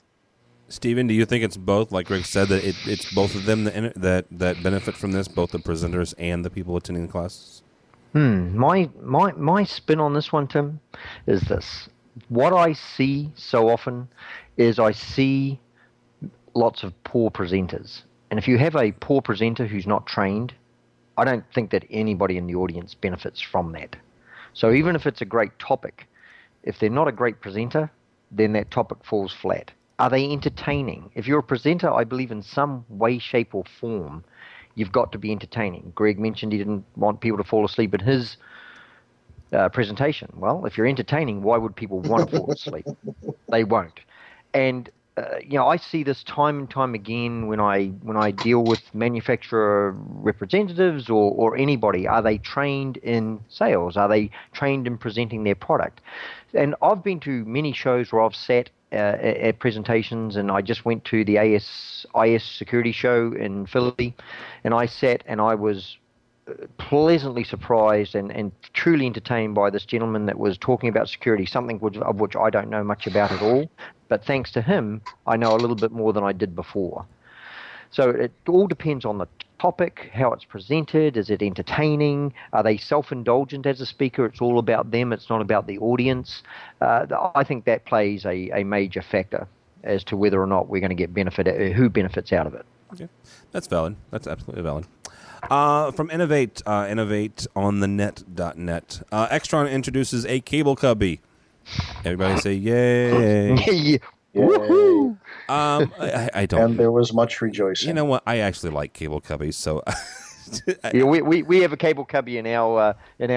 Stephen, do you think it's both? Like Greg said, that it's both of them that benefit from this, both the presenters and the people attending the classes? My spin on this one, Tim, is this. What I see so often is I see lots of poor presenters. And if you have a poor presenter who's not trained, I don't think that anybody in the audience benefits from that. So even if it's a great topic, if they're not a great presenter, then that topic falls flat. Are they entertaining? If you're a presenter, I believe in some way, shape, or form, you've got to be entertaining. Greg mentioned he didn't want people to fall asleep in his presentation. Well, if you're entertaining, why would people want to fall asleep? They won't. And I see this time and time again when I deal with manufacturer representatives or anybody. Are they trained in sales? Are they trained in presenting their product? And I've been to many shows where I've sat at presentations, and I just went to the IS security show in Philly, and I sat and I was pleasantly surprised and truly entertained by this gentleman that was talking about security, something of which I don't know much about at all. But thanks to him, I know a little bit more than I did before. So it all depends on the topic, how it's presented. Is it entertaining? Are they self-indulgent as a speaker? It's all about them. It's not about the audience. I think that plays a major factor as to whether or not we're going to get who benefits out of it. Okay. That's valid. That's absolutely valid. From innovateonthenet.net, Extron introduces a cable cubby. Everybody say yay! Yeah. Woohoo! I don't. And there was much rejoicing. You know what? I actually like cable cubbies, so. Yeah, we have a cable cubby in our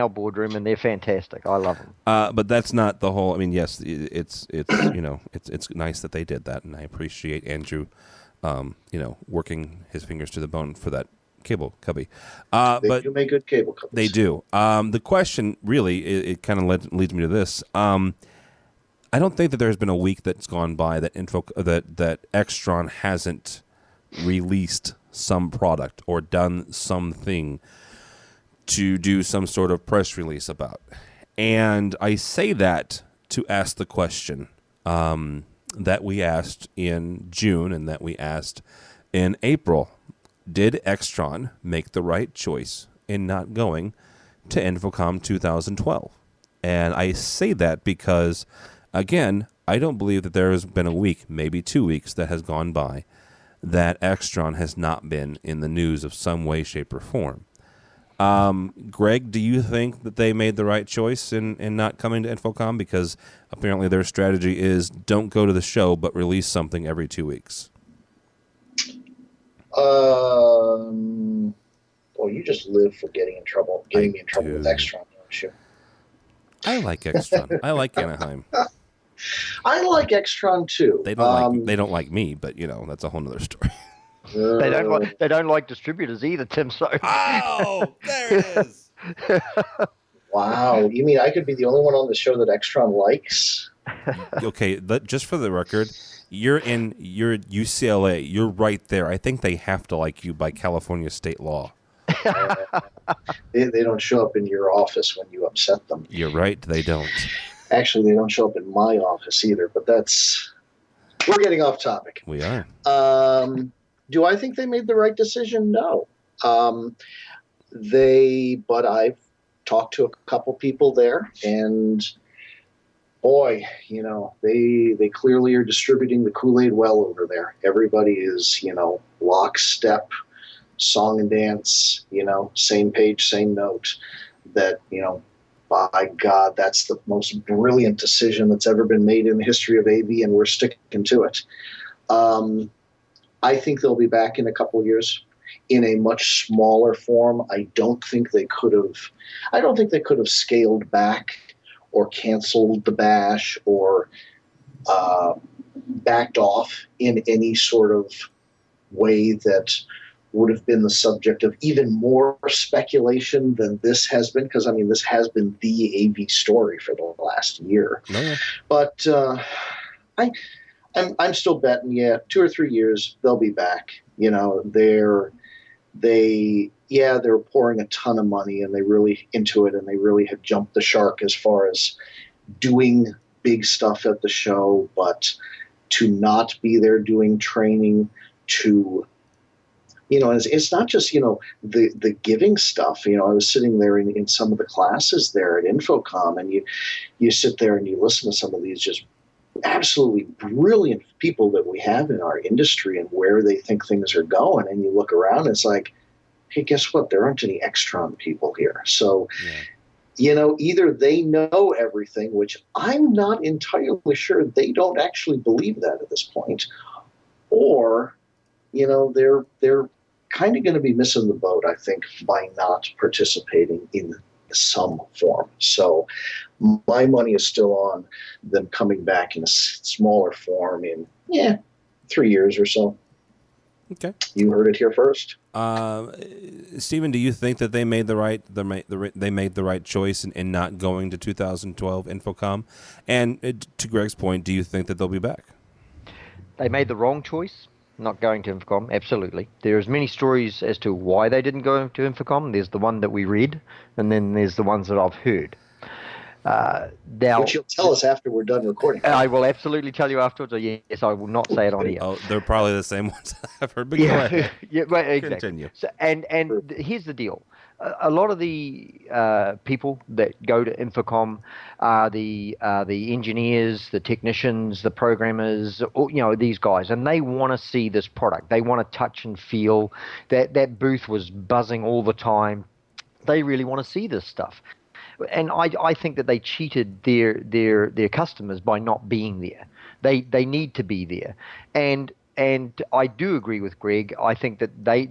boardroom, and they're fantastic. I love them. But that's not the whole. I mean, yes, it's it's nice that they did that, and I appreciate Andrew, working his fingers to the bone for that cable cubby. They do make good cable cubbies. They do. The question really, it kind of leads me to this. I don't think that there's been a week that's gone by that that Extron hasn't released some product or done something to do some sort of press release about. And I say that to ask the question that we asked in June and that we asked in April. Did Extron make the right choice in not going to InfoComm 2012? And I say that because, again, I don't believe that there has been a week, maybe 2 weeks, that has gone by that Extron has not been in the news of some way, shape, or form. Greg, do you think that they made the right choice in not coming to InfoComm? Because apparently their strategy is don't go to the show, but release something every 2 weeks. Well, you just live for getting me in trouble with Extron, don't you? I like Extron. I like Anaheim. I like Extron too. They don't like me, but that's a whole nother story. They don't like distributors either, Tim. So there it is. Wow, you mean I could be the only one on the show that Extron likes? Okay, just for the record, you're at UCLA. You're right there. I think they have to like you by California state law. They don't show up in your office when you upset them. You're right, they don't. Actually, they don't show up in my office either, but we're getting off topic. We are. Do I think they made the right decision? No. But I've talked to a couple people there, and boy, they clearly are distributing the Kool-Aid well over there. Everybody is, lockstep, song and dance, same page, same note. That, by God, that's the most brilliant decision that's ever been made in the history of AV, and we're sticking to it. I think they'll be back in a couple of years in a much smaller form. I don't think they could have scaled back or canceled the bash or backed off in any sort of way that would have been the subject of even more speculation than this has been, because this has been the AV story for the last year. Oh, yeah. But I'm still betting, 2 or 3 years they'll be back. They're pouring a ton of money, and they really into it, and they really have jumped the shark as far as doing big stuff at the show. But to not be there doing training, to it's not just, the giving stuff. I was sitting there in some of the classes there at InfoComm, and you sit there and you listen to some of these just absolutely brilliant people that we have in our industry and where they think things are going. And you look around, and it's like, hey, guess what? There aren't any Extron people here. So, either they know everything, which I'm not entirely sure they don't actually believe that at this point, or, they're kind of going to be missing the boat, I think, by not participating in some form. So my money is still on them coming back in a smaller form in 3 years or so. Okay, you heard it here first. Stephen, do you think that they made the right choice in not going to 2012 InfoComm? And to Greg's point, do you think that they'll be back? They made the wrong choice. Not going to InfoComm, absolutely. There's many stories as to why they didn't go to InfoComm. There's the one that we read, and then there's the ones that I've heard. Which you'll tell us after we're done recording. I will absolutely tell you afterwards. Or yes, I will not say it on here. Oh, they're probably the same ones I've heard. But yeah, right, exactly. Continue. So, and here's the deal. A lot of the people that go to InfoComm are the engineers, the technicians, the programmers, these guys, and they want to see this product. They want to touch and feel. That booth was buzzing all the time. They really want to see this stuff. And I think that they cheated their customers by not being there. They need to be there. And I do agree with Greg. I think that they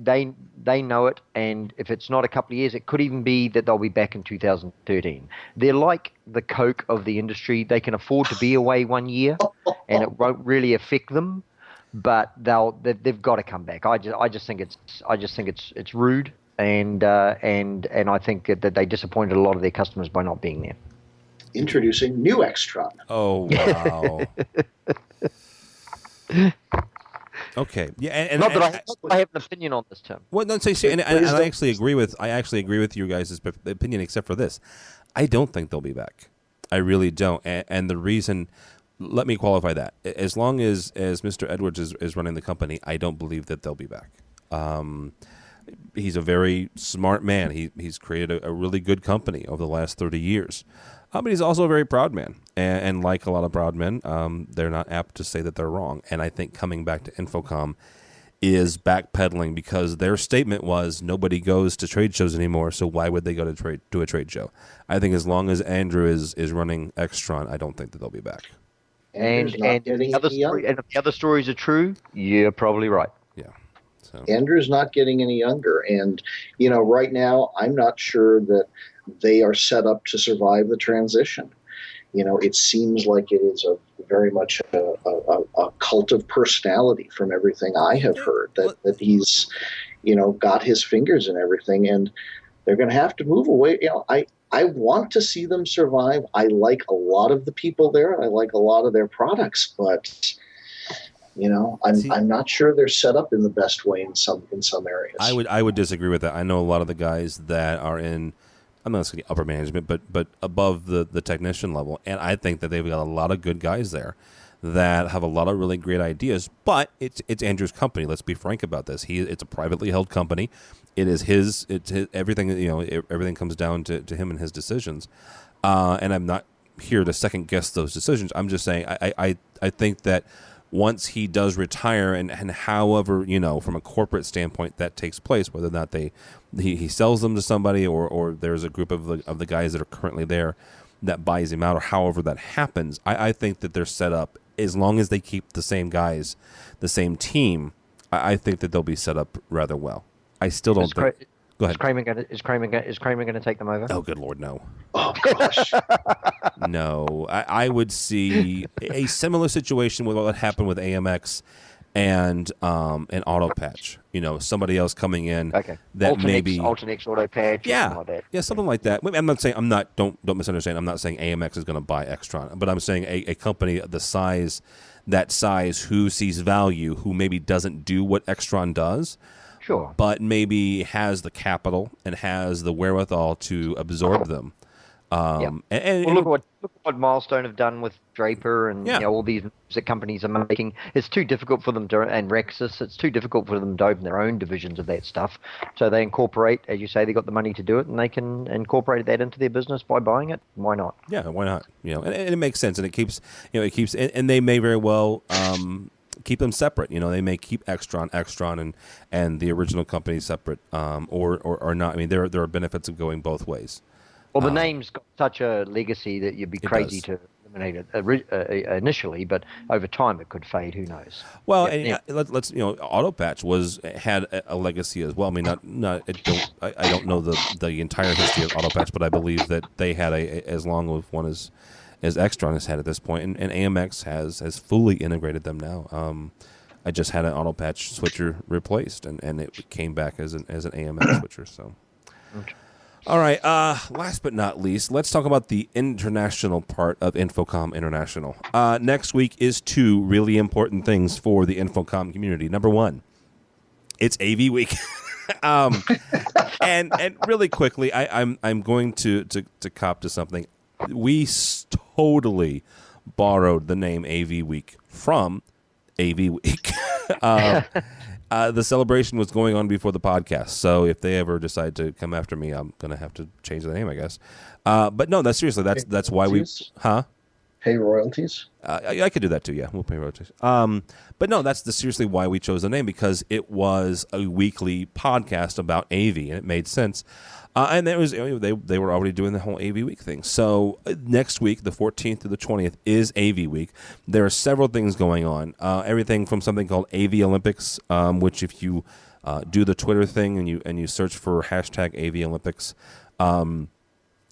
know it, and if it's not a couple of years, it could even be that they'll be back in 2013. They're like the Coke of the industry. They can afford to be away 1 year, and it won't really affect them. But they've got to come back. I just think it's rude, and I think that they disappointed a lot of their customers by not being there. Introducing new Extron. Oh wow. Okay. Yeah, and not that I have an opinion on this term. Well, no, and I actually agree with you guys' opinion, except for this. I don't think they'll be back. I really don't. And the reason, let me qualify that. As long as Mr. Edwards is running the company, I don't believe that they'll be back. He's a very smart man. He's created a really good company over the last 30 years. But he's also a very proud man. And like a lot of proud men, they're not apt to say that they're wrong. And I think coming back to InfoComm is backpedaling, because their statement was nobody goes to trade shows anymore, so why would they go to a trade show? I think as long as Andrew is running Extron, I don't think that they'll be back. And if the other stories are true, you're probably right. Yeah. So. Andrew's not getting any younger. And, right now, I'm not sure that they are set up to survive the transition. It seems like it is very much a cult of personality from everything I have heard, that he's, got his fingers in everything, and they're going to have to move away. I want to see them survive. I like a lot of the people there. I like a lot of their products, but I'm not sure they're set up in the best way in some areas. I would disagree with that. I know a lot of the guys that are in, I'm not going to say upper management, but above the technician level, and I think that they've got a lot of good guys there that have a lot of really great ideas. But it's Andrew's company. Let's be frank about this. It's a privately held company. It is his. It's his, everything. Everything comes down to him and his decisions. And I'm not here to second guess those decisions. I'm just saying I think that once he does retire, and however, from a corporate standpoint that takes place, whether or not he sells them to somebody or there's a group of the guys that are currently there that buys him out, or however that happens, I think that they're set up, as long as they keep the same guys, the same team, I think that they'll be set up rather well. I still don't think... Go ahead. Is Kramer going to take them over? Oh, good Lord, no. Oh, gosh. No. I would see a similar situation with what happened with AMX and an auto patch. Somebody else coming in that maybe Alternex auto patch. Yeah, something like that. Yeah, something like that. I'm not saying don't misunderstand. I'm not saying AMX is going to buy Extron, but I'm saying a company that size who sees value, who maybe doesn't do what Extron does. Sure. But maybe has the capital and has the wherewithal to absorb them. And look at what Milestone have done with Draper and all these music companies are making. It's too difficult for them and Rexus. It's too difficult for them to open their own divisions of that stuff. So they incorporate, as you say, they got the money to do it, and they can incorporate that into their business by buying it. Why not? Yeah, why not? And it makes sense, and it keeps, and they may very well. Keep them separate. They may keep Extron and the original company separate, or not. I mean, there are benefits of going both ways. Well, the name's got such a legacy that you'd be crazy to eliminate it initially, but over time it could fade. Who knows? Well, let's Auto Patch had a legacy as well. I mean, I don't know the entire history of Auto Patch, but I believe that they had as long of one as Extron has had at this point, and AMX has fully integrated them now. I just had an auto patch switcher replaced, and it came back as an AMX switcher. So, okay. All right. Last but not least, let's talk about the international part of InfoComm International. Next week is two really important things for the InfoComm community. Number one, it's AVWeek. And really quickly, I'm going to cop to something. We totally borrowed the name AVWeek from AVWeek. The celebration was going on before the podcast, so if they ever decide to come after me, I'm going to have to change the name, I guess. But no, that's seriously, that's why we... Huh? Pay royalties? I could do that too, yeah. We'll pay royalties. But no, that's seriously why we chose the name, because it was a weekly podcast about AV, and it made sense. And there was they were already doing the whole AV Week thing. So next week, the 14th to the 20th, is AV Week. There are several things going on. Everything from something called AV Olympics, which if you do the Twitter thing and you search for hashtag AV Olympics,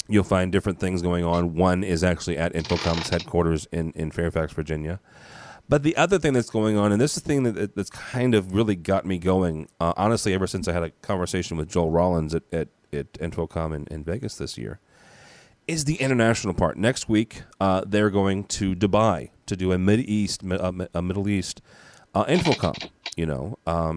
you'll find different things going on. One is actually at InfoComm's headquarters in Fairfax, Virginia. But the other thing that's going on, and this is the thing that's kind of really got me going, honestly, ever since I had a conversation with Joel Rollins at InfoComm in Vegas this year, is the international part. Next week, they're going to Dubai to do a Middle East InfoComm.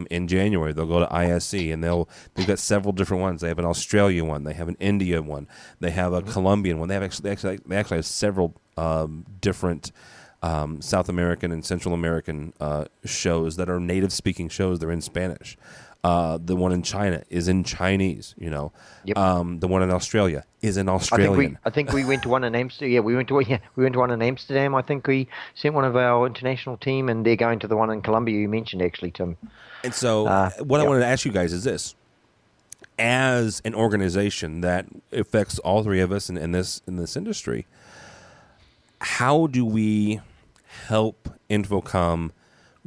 In January they'll go to ISE, and they've got several different ones. They have an Australia one, they have an India one, they have a Colombian one. They actually have several different South American and Central American shows that are native speaking shows. They're in Spanish. The one in China is in Chinese, Yep. The one in Australia is in Australian. I think we went to one in Amsterdam. Yeah, we went to one in Amsterdam. I think we sent one of our international team, and they're going to the one in Colombia you mentioned, actually, Tim. And so, what I wanted to ask you guys is this: as an organization that affects all three of us in this industry, how do we help InfoComm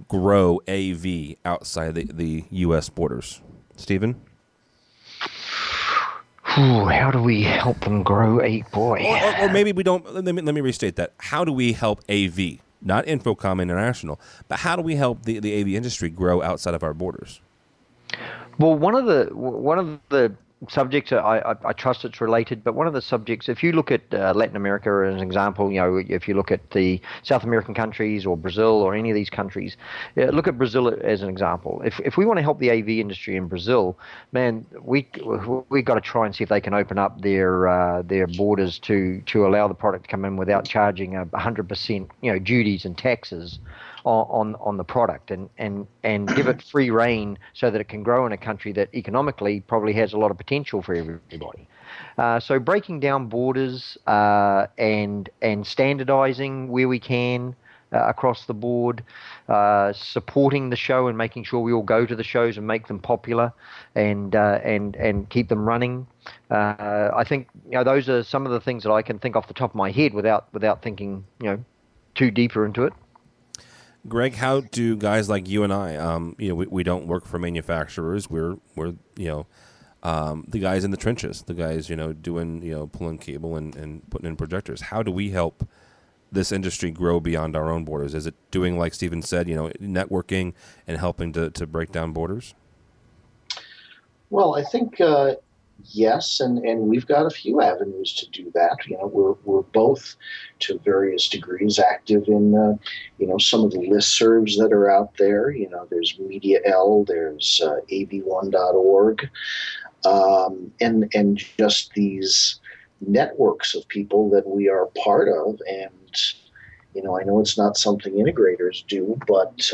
grow AV outside the U.S. borders? Stephen? How do we help them grow Or maybe we don't. Let me restate that. How do we help AV, not InfoComm International, but how do we help the AV industry grow outside of our borders? Well, one of the subjects, I trust it's related, but one of the subjects, if you look at Latin America as an example, if you look at the South American countries or Brazil or any of these countries, look at Brazil as an example. If we want to help the AV industry in Brazil, man, we got to try and see if they can open up their borders to allow the product to come in without charging 100% duties and taxes on the product, and give it free rein so that it can grow in a country that economically probably has a lot of potential for everybody. So breaking down borders and standardizing where we can across the board, supporting the show and making sure we all go to the shows and make them popular and keep them running. I think those are some of the things that I can think off the top of my head without thinking too deeper into it. Greg, how do guys like you and I, we don't work for manufacturers. We're the guys in the trenches, the guys, doing, pulling cable and putting in projectors. How do we help this industry grow beyond our own borders? Is it doing, like Stephen said, networking and helping to break down borders? Well, I think yes, and we've got a few avenues to do that. We're both to various degrees active in some of the listservs that are out there. There's Media L, there's AV1.org, and just these networks of people that we are part of. And I know it's not something integrators do, but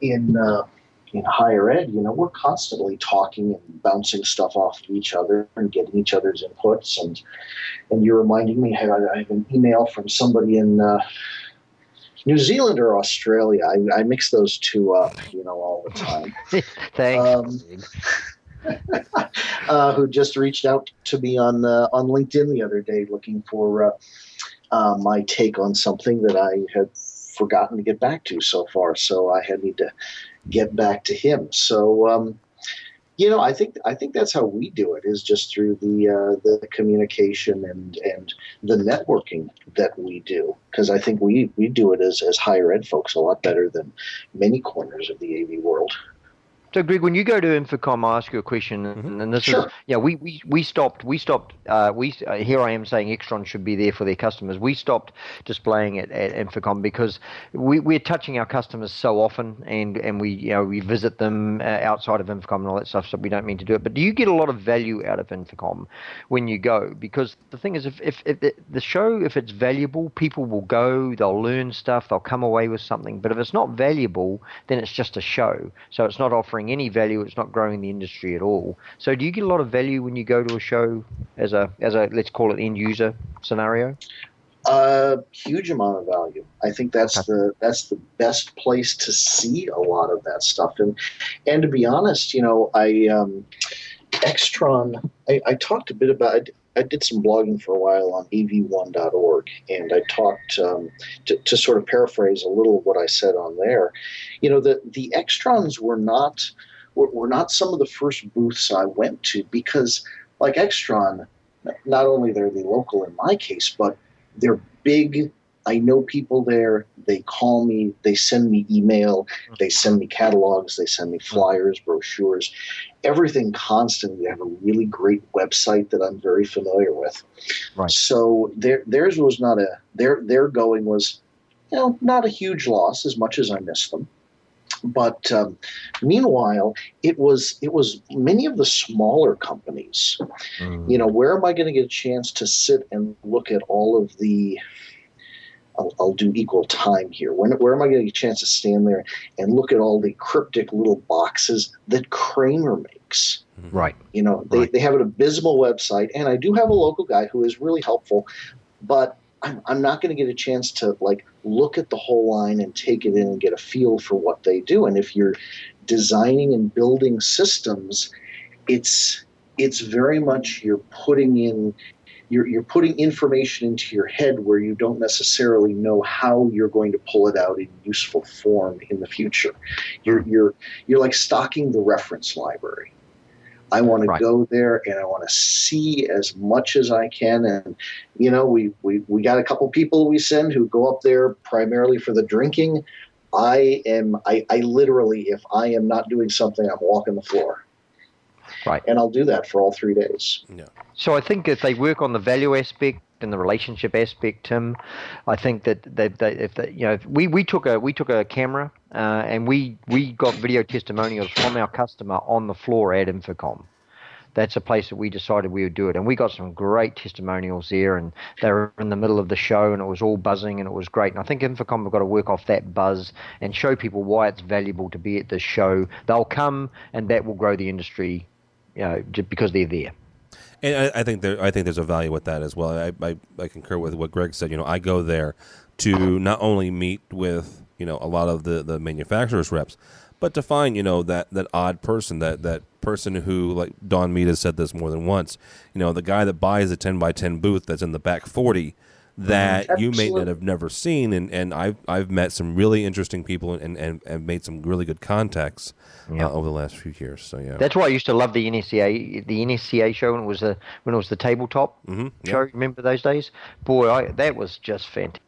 in higher ed, we're constantly talking and bouncing stuff off of each other and getting each other's inputs. And you're reminding me, I have an email from somebody in New Zealand or Australia. I mix those two up, all the time. Thanks. Who just reached out to me on LinkedIn the other day looking for my take on something that I had forgotten to get back to so far. So I need to get back to him. So, I think that's how we do it, is just through the communication and the networking that we do. Because I think we do it as higher ed folks a lot better than many corners of the AV world. So, Greg, when you go to InfoComm, I'll ask you a question, and this Sure. is, we stopped. Here I am saying Extron should be there for their customers. We stopped displaying it at InfoComm because we're touching our customers so often, and we visit them outside of InfoComm and all that stuff. So we don't mean to do it. But do you get a lot of value out of InfoComm when you go? Because the thing is, if the show, if it's valuable, people will go. They'll learn stuff. They'll come away with something. But if it's not valuable, then it's just a show. So it's not offering any value. It's not growing the industry at all. So do you get a lot of value when you go to a show as a let's call it end user scenario? Huge amount of value. I think that's the best place to see a lot of that stuff. And to be honest, Extron, I talked a bit about. I did some blogging for a while on AV1.org, and I talked to sort of paraphrase a little of what I said on there. The Extrons were not some of the first booths I went to, because like Extron, not only they're the local in my case, but they're big. I know people there. They call me. They send me email. They send me catalogs. They send me flyers, brochures, everything constantly. They have a really great website that I'm very familiar with. Right. So theirs was not their going was, not a huge loss as much as I miss them. But meanwhile, it was many of the smaller companies. Where am I going to get a chance to sit and look at all of the? I'll do equal time here. Where am I going to get a chance to stand there and look at all the cryptic little boxes that Kramer makes? Right. They have an abysmal website, and I do have a local guy who is really helpful, but I'm not going to get a chance to look at the whole line and take it in and get a feel for what they do. And if you're designing and building systems, it's very much you're putting information into your head where you don't necessarily know how you're going to pull it out in useful form in the future. You're like stocking the reference library. I want to go there and I want to see as much as I can. And, we got a couple people we send who go up there primarily for the drinking. I literally, if I am not doing something, I'm walking the floor. Right. And I'll do that for all 3 days. Yeah. So I think if they work on the value aspect and the relationship aspect, Tim, I think that we took a camera and we got video testimonials from our customer on the floor at InfoComm. That's a place that we decided we would do it, and we got some great testimonials there, and they were in the middle of the show, and it was all buzzing, and it was great. And I think InfoComm have got to work off that buzz and show people why it's valuable to be at this show. They'll come, and that will grow the industry, just because they're there. And I think there's a value with that as well. I concur with what Greg said. I go there to not only meet with a lot of the manufacturers reps, but to find that odd person, that person who, like Don Meade has said this more than once, the guy that buys a 10x10 booth that's in the back 40 that you may not have never seen, and I've met some really interesting people and made some really good contacts over the last few years. So yeah, that's why I used to love the NSCA show when it was the tabletop show. Remember those days? Boy, that was just fantastic.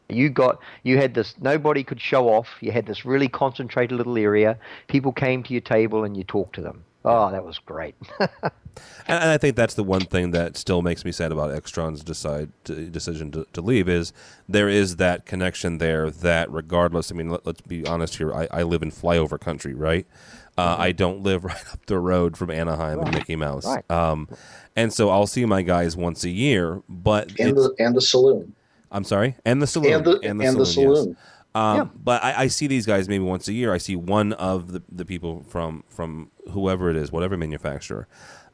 You had this, nobody could show off. You had this really concentrated little area. People came to your table and you talked to them. Oh, that was great. And I think that's the one thing that still makes me sad about Extron's decision to leave is there is that connection there that regardless, I mean, let's be honest here, I live in flyover country, right? I don't live right up the road from Anaheim and Mickey Mouse. Right. And so I'll see my guys once a year, but... And the saloon. I'm sorry? And the saloon. And the saloon. Yes. But I see these guys maybe once a year. I see one of the people from whoever it is, whatever manufacturer.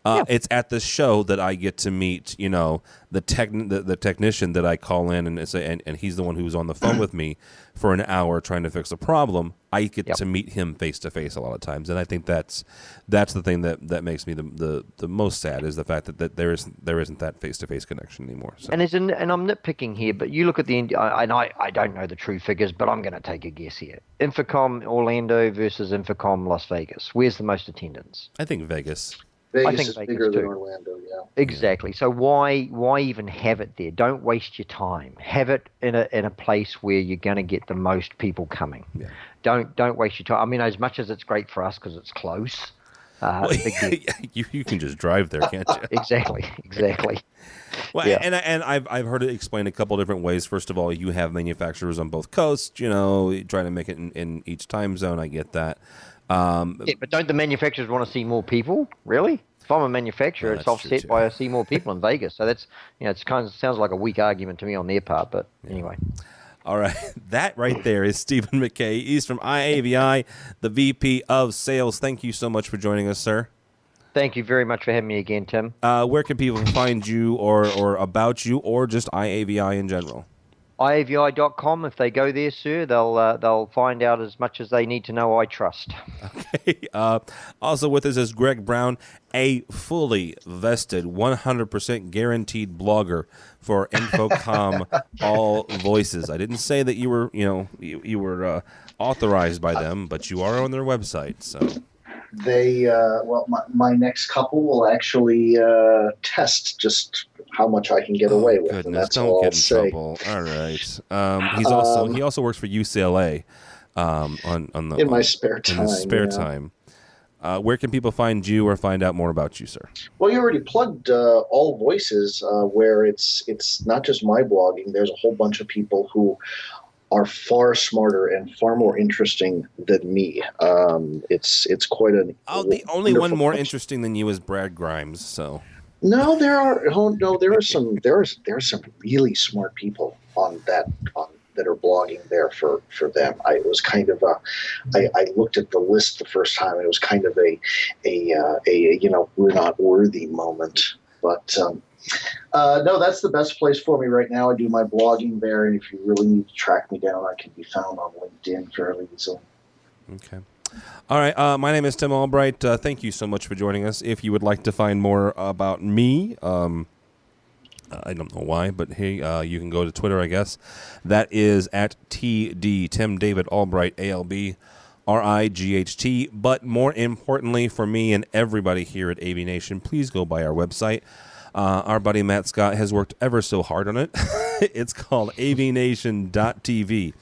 It's at the show that I get to meet, the technician that I call in and he's the one who's on the phone with me for an hour trying to fix a problem. I get to meet him face to face a lot of times, and I think that's the thing that makes me the most sad is the fact that there isn't that face to face connection anymore. So. And I'm nitpicking here, but you look at I don't know the true figures, but I'm going to take a guess here. InfoComm Orlando versus InfoComm Las Vegas. Where's the most attendance? I think Vegas. Vegas is bigger than Orlando, yeah. Exactly. So why even have it there? Don't waste your time. Have it in a place where you're going to get the most people coming. Yeah. Don't waste your time. I mean, as much as it's great for us because it's close. You can just drive there, can't you? Exactly. Well, yeah. and I've heard it explained a couple different ways. First of all, you have manufacturers on both coasts. Trying to make it in each time zone. I get that. But don't the manufacturers want to see more people? Really? If I'm a manufacturer, it's offset by I see more people in Vegas. So that's it's kind of sounds like a weak argument to me on their part. But anyway. All right, that right there is Stephen McKay. He's from IAVI, the VP of Sales. Thank you so much for joining us, sir. Thank you very much for having me again, Tim. Where can people find you or about you or just IAVI in general? IAVI.com. If they go there, sir, they'll find out as much as they need to know. I trust. Okay. Also with us is Greg Brown, a fully vested, 100% guaranteed blogger for InfoComm All Voices. I didn't say that you were, you were authorized by them, but you are on their website. So they, my next couple will actually test just how much I can get away with. Goodness, and that's don't all get I'll in say. trouble. All right. He also works for UCLA in my spare time. In his spare time. Where can people find you or find out more about you, sir? Well, you already plugged All Voices, where it's not just my blogging. There's a whole bunch of people who are far smarter and far more interesting than me. It's quite an. The only one more interesting than you is Brad Grimes. So. No, there are some really smart people that are blogging there for them. It was kind of I looked at the list the first time and it was kind of a we're not worthy moment. But no, that's the best place for me right now. I do my blogging there, and if you really need to track me down, I can be found on LinkedIn fairly easily. Okay. All right. My name is Tim Albright. Thank you so much for joining us. If you would like to find more about me, I don't know why, but hey, you can go to Twitter, I guess. That is at TD, Tim David Albright, ALBRIGHT. But more importantly for me and everybody here at AVNation, please go by our website. Our buddy Matt Scott has worked ever so hard on it. It's called avnation.tv.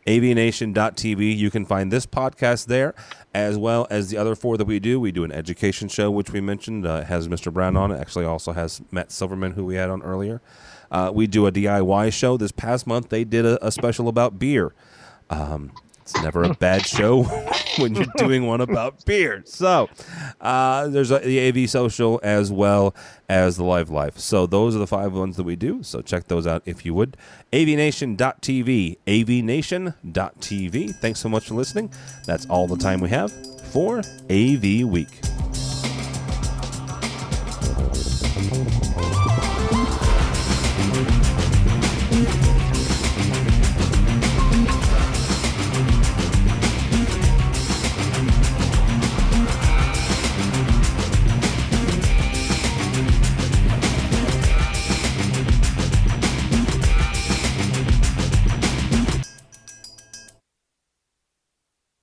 AVNation.tv. You can find this podcast there, as well as the other 4 that we do. We do an education show, which we mentioned, has Mr. Brown on it. Actually also has Matt Silverman, who we had on earlier. We do a DIY show. This past month, they did a special about beer. It's never a bad show when you're doing one about beer. So there's the AV Social as well as the Live Life. So those are the 5 ones that we do. So check those out if you would. AVNation.tv, AVNation.tv. Thanks so much for listening. That's all the time we have for AV Week.